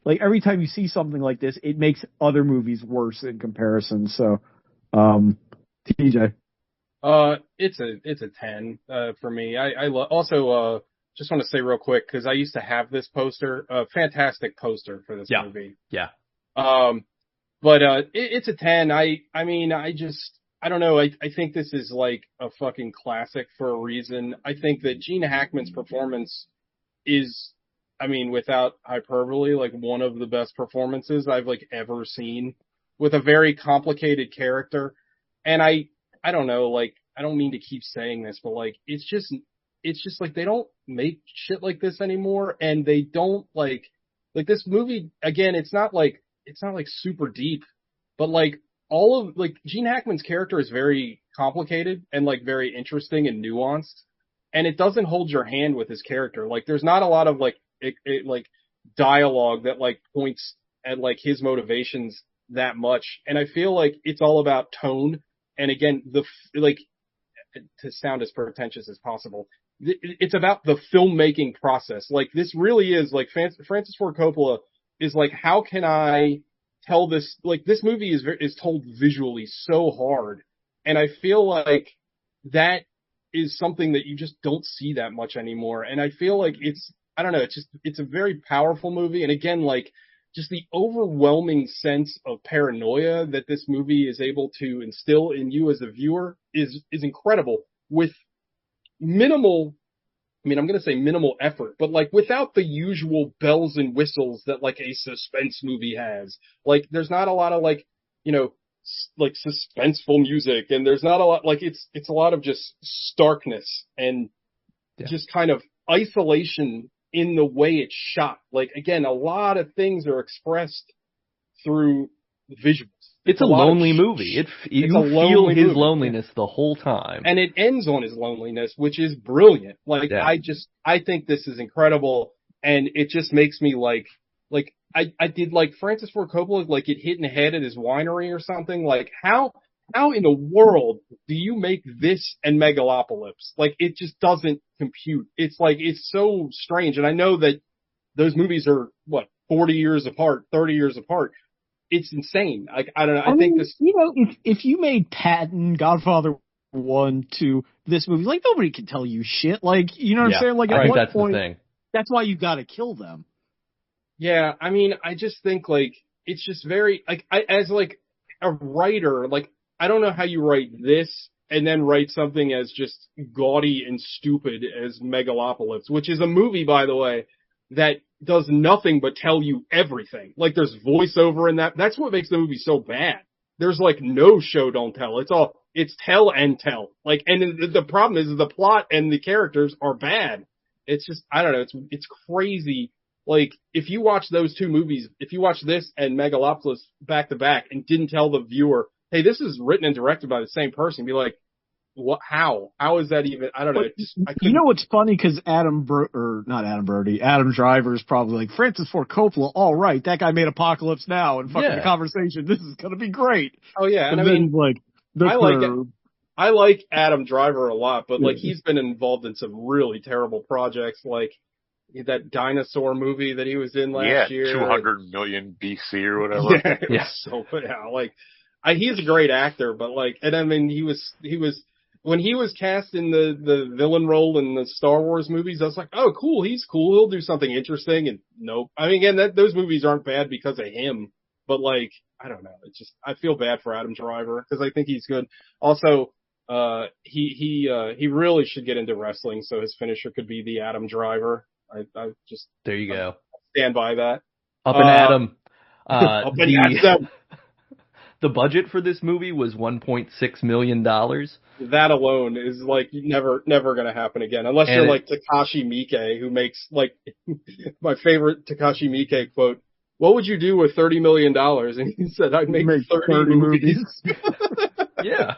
every time you see something like this, it makes other movies worse in comparison. So, TJ. It's a 10, for me. I also, just want to say real quick, cause I used to have this poster, a fantastic poster for this movie. Yeah. But it's a 10. I mean, I don't know. I think this is like a fucking classic for a reason. I think that Gene Hackman's performance is, I mean, without hyperbole, like one of the best performances I've like ever seen, with a very complicated character. And I don't know, like, I don't mean to keep saying this, but like, it's just like they don't make shit like this anymore. And they don't like this movie, again, it's not like it's not like super deep, but like all of like Gene Hackman's character is very complicated and like very interesting and nuanced, and it doesn't hold your hand with his character. Like there's not a lot of like like dialogue that like points at like his motivations that much, and I feel like it's all about tone. And again, like to sound as pretentious as possible, it's about the filmmaking process. Like this really is like Francis Ford Coppola is like, how can I tell this? Like this movie is told visually so hard, and I feel like that is something that you just don't see that much anymore. And I feel like I don't know, it's a very powerful movie. And again, like just the overwhelming sense of paranoia that this movie is able to instill in you as a viewer is incredible with minimal, I mean, I'm going to say minimal effort, but like without the usual bells and whistles that like a suspense movie has. Like there's not a lot of like, you know, like suspenseful music, and there's not a lot, like it's a lot of just starkness and just kind of isolation in the way it's shot. Like again, a lot of things are expressed through visuals. It's a lonely movie. You feel his loneliness the whole time. And it ends on his loneliness, which is brilliant. Like, I think this is incredible. And it just makes me like I did like Francis Ford Coppola, like get hit in the head at his winery or something. Like how in the world do you make this and Megalopolis? Like it just doesn't compute. It's like, it's so strange. And I know that those movies are 40 years apart, 30 years apart. It's insane. Like, I don't know. I think this, you know, if you made Patton, Godfather 1 to this movie, like nobody can tell you shit. Like, you know what I'm saying? Like at one point, that's why you got to kill them. Yeah. I mean, I just think like, it's just very, like, as like a writer, like, I don't know how you write this and then write something as just gaudy and stupid as Megalopolis, which is a movie, by the way, that does nothing but tell you everything. Like there's voiceover in that. That's what makes the movie so bad. There's like no show don't tell. It's tell and tell. Like, and the problem is the plot and the characters are bad. It's just, I don't know. It's crazy. Like if you watch those two movies, if you watch this and Megalopolis back to back and didn't tell the viewer, hey, this is written and directed by the same person, be like, what? How is that even? I don't know. You know what's funny? Because Adam Driver is probably like, Francis Ford Coppola. All right, that guy made Apocalypse Now and fucking the conversation. This is gonna be great. Oh yeah, and I mean, like, I like Adam Driver a lot, but like he's been involved in some really terrible projects, like that dinosaur movie that he was in last year. 200 million BC or whatever. He's a great actor, but like, and I mean, he was. When he was cast in the villain role in the Star Wars movies, I was like, oh, cool, he's cool. He'll do something interesting. And nope. I mean, again, those movies aren't bad because of him, but like, I don't know. It's just, I feel bad for Adam Driver because I think he's good. Also, he really should get into wrestling so his finisher could be the Adam Driver. I just. There you go. Stand by that. Up and Adam. Up and Adam. The budget for this movie was $1.6 million. That alone is like never going to happen again, unless you're like Takashi Miike, who makes like my favorite Takashi Miike quote. What would you do with $30 million? And he said, I'd make 30 movies. Yeah.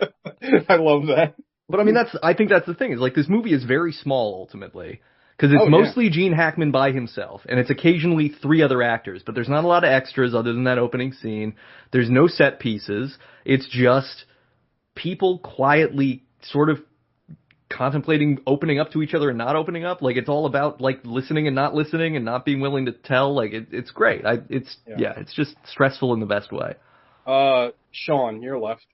I love that. But I mean, I think that's the thing, is like this movie is very small ultimately. Because it's mostly Gene Hackman by himself, and it's occasionally 3 other actors, but there's not a lot of extras other than that opening scene. There's no set pieces. It's just people quietly sort of contemplating opening up to each other and not opening up. Like, it's all about, like, listening and not being willing to tell. Like, it's great. It's just stressful in the best way. Sean, you're left.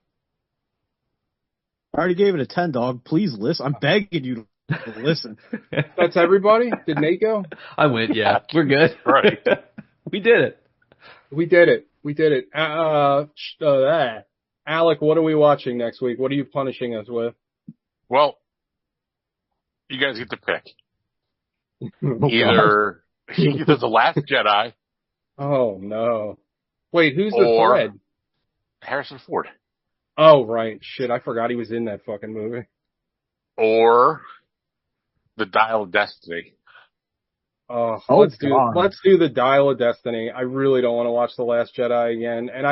I already gave it a 10, dog. Please listen. I'm begging you to listen. That's everybody? Did Nate go? I went, yeah. We're good. Right. We did it. Alec, what are we watching next week? What are you punishing us with? Well, you guys get to pick. Either The Last Jedi. Oh, no. Wait, who's the thread? Harrison Ford. Oh, right. Shit, I forgot he was in that fucking movie. Or The Dial of Destiny. Let's do the Dial of Destiny. I really don't want to watch The Last Jedi again. And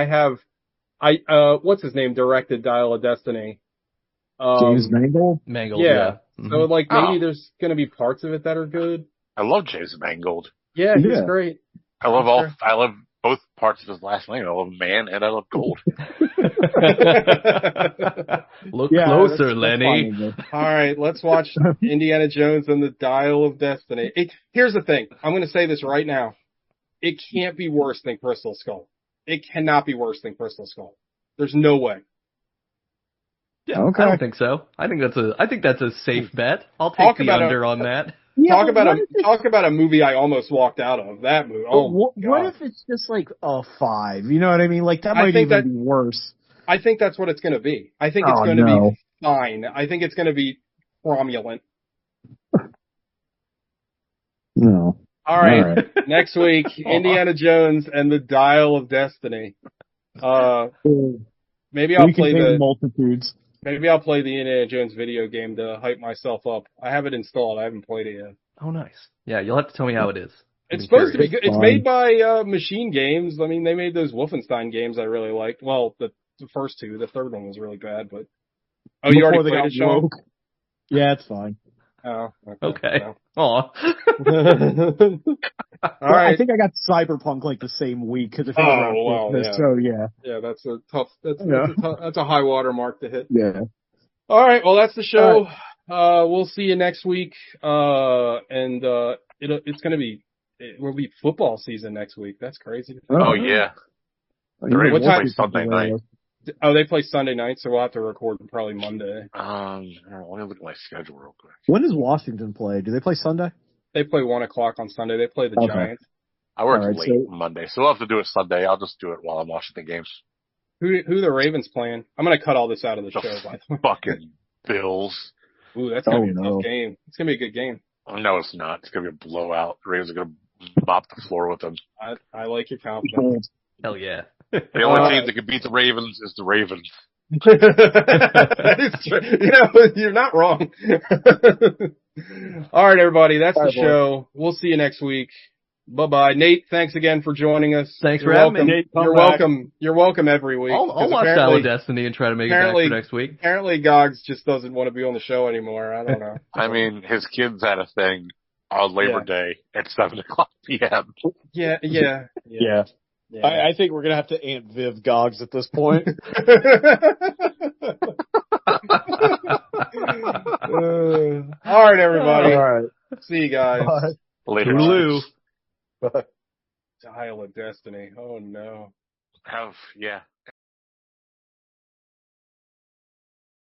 what's his name directed Dial of Destiny? James Mangold? Mangold, yeah. Mm-hmm. So maybe there's going to be parts of it that are good. I love James Mangold. Yeah, he's great. I love both parts of his last name. I love man and I love gold. Look closer, Lenny. All right, let's watch Indiana Jones and the Dial of Destiny. Here's the thing. I'm going to say this right now. It can't be worse than Crystal Skull. It cannot be worse than Crystal Skull. There's no way. Yeah, okay. I don't think so. I think that's a safe bet. I'll take the under on that. Yeah, talk about a movie I almost walked out of. That movie. Oh, what if it's just like a 5? You know what I mean? Like that might even be worse. I think that's what it's going to be. I think it's going to be fine. I think it's going to be cromulent. No. All right. Next week, Indiana Jones and the Dial of Destiny. Maybe I'll play the multitudes. Maybe I'll play the Indiana Jones video game to hype myself up. I have it installed. I haven't played it yet. Oh, nice. Yeah, you'll have to tell me how it is. It's supposed to be good. It's made by Machine Games. I mean, they made those Wolfenstein games I really liked. Well, the first two. The third one was really bad, but... Oh, you already played it, Sean? Yeah, it's fine. Oh, okay. No. Aw. All right. I think I got Cyberpunk like the same week because So yeah. Yeah, that's a tough. That's a high water mark to hit. Yeah. All right. Well, that's the show. We'll see you next week. And it will be football season next week. That's crazy. Oh yeah. What time? Sunday night. Oh, they play Sunday night, so we'll have to record probably Monday. Let me look at my schedule real quick. When does Washington play? Do they play Sunday? They play 1:00 on Sunday. They play the Giants. I work late Monday, so we'll have to do it Sunday. I'll just do it while I'm watching the games. Who the Ravens playing? I'm gonna cut all this out of the show. By the way. Fucking Bills. Ooh, that's gonna be a tough game. It's gonna be a good game. No, it's not. It's gonna be a blowout. The Ravens are gonna mop the floor with them. I like your confidence. Hell yeah. The only team that can beat the Ravens is the Ravens. It's true. You're not wrong. All right, everybody. That's the show. We'll see you next week. Bye-bye. Nate, thanks again for joining us. Thanks for having me. Nate, you're welcome. You're welcome every week. I'll watch Dial of Destiny and try to make it back for next week. Apparently, Gogs just doesn't want to be on the show anymore. I don't know. I mean, his kids had a thing on Labor Day at 7:00 p.m. Yeah. I think we're going to have to Aunt Viv Gogs at this point. All right, everybody. All right. See you guys. Bye. Later. Bye. Dial of Destiny. Oh, no. Yeah.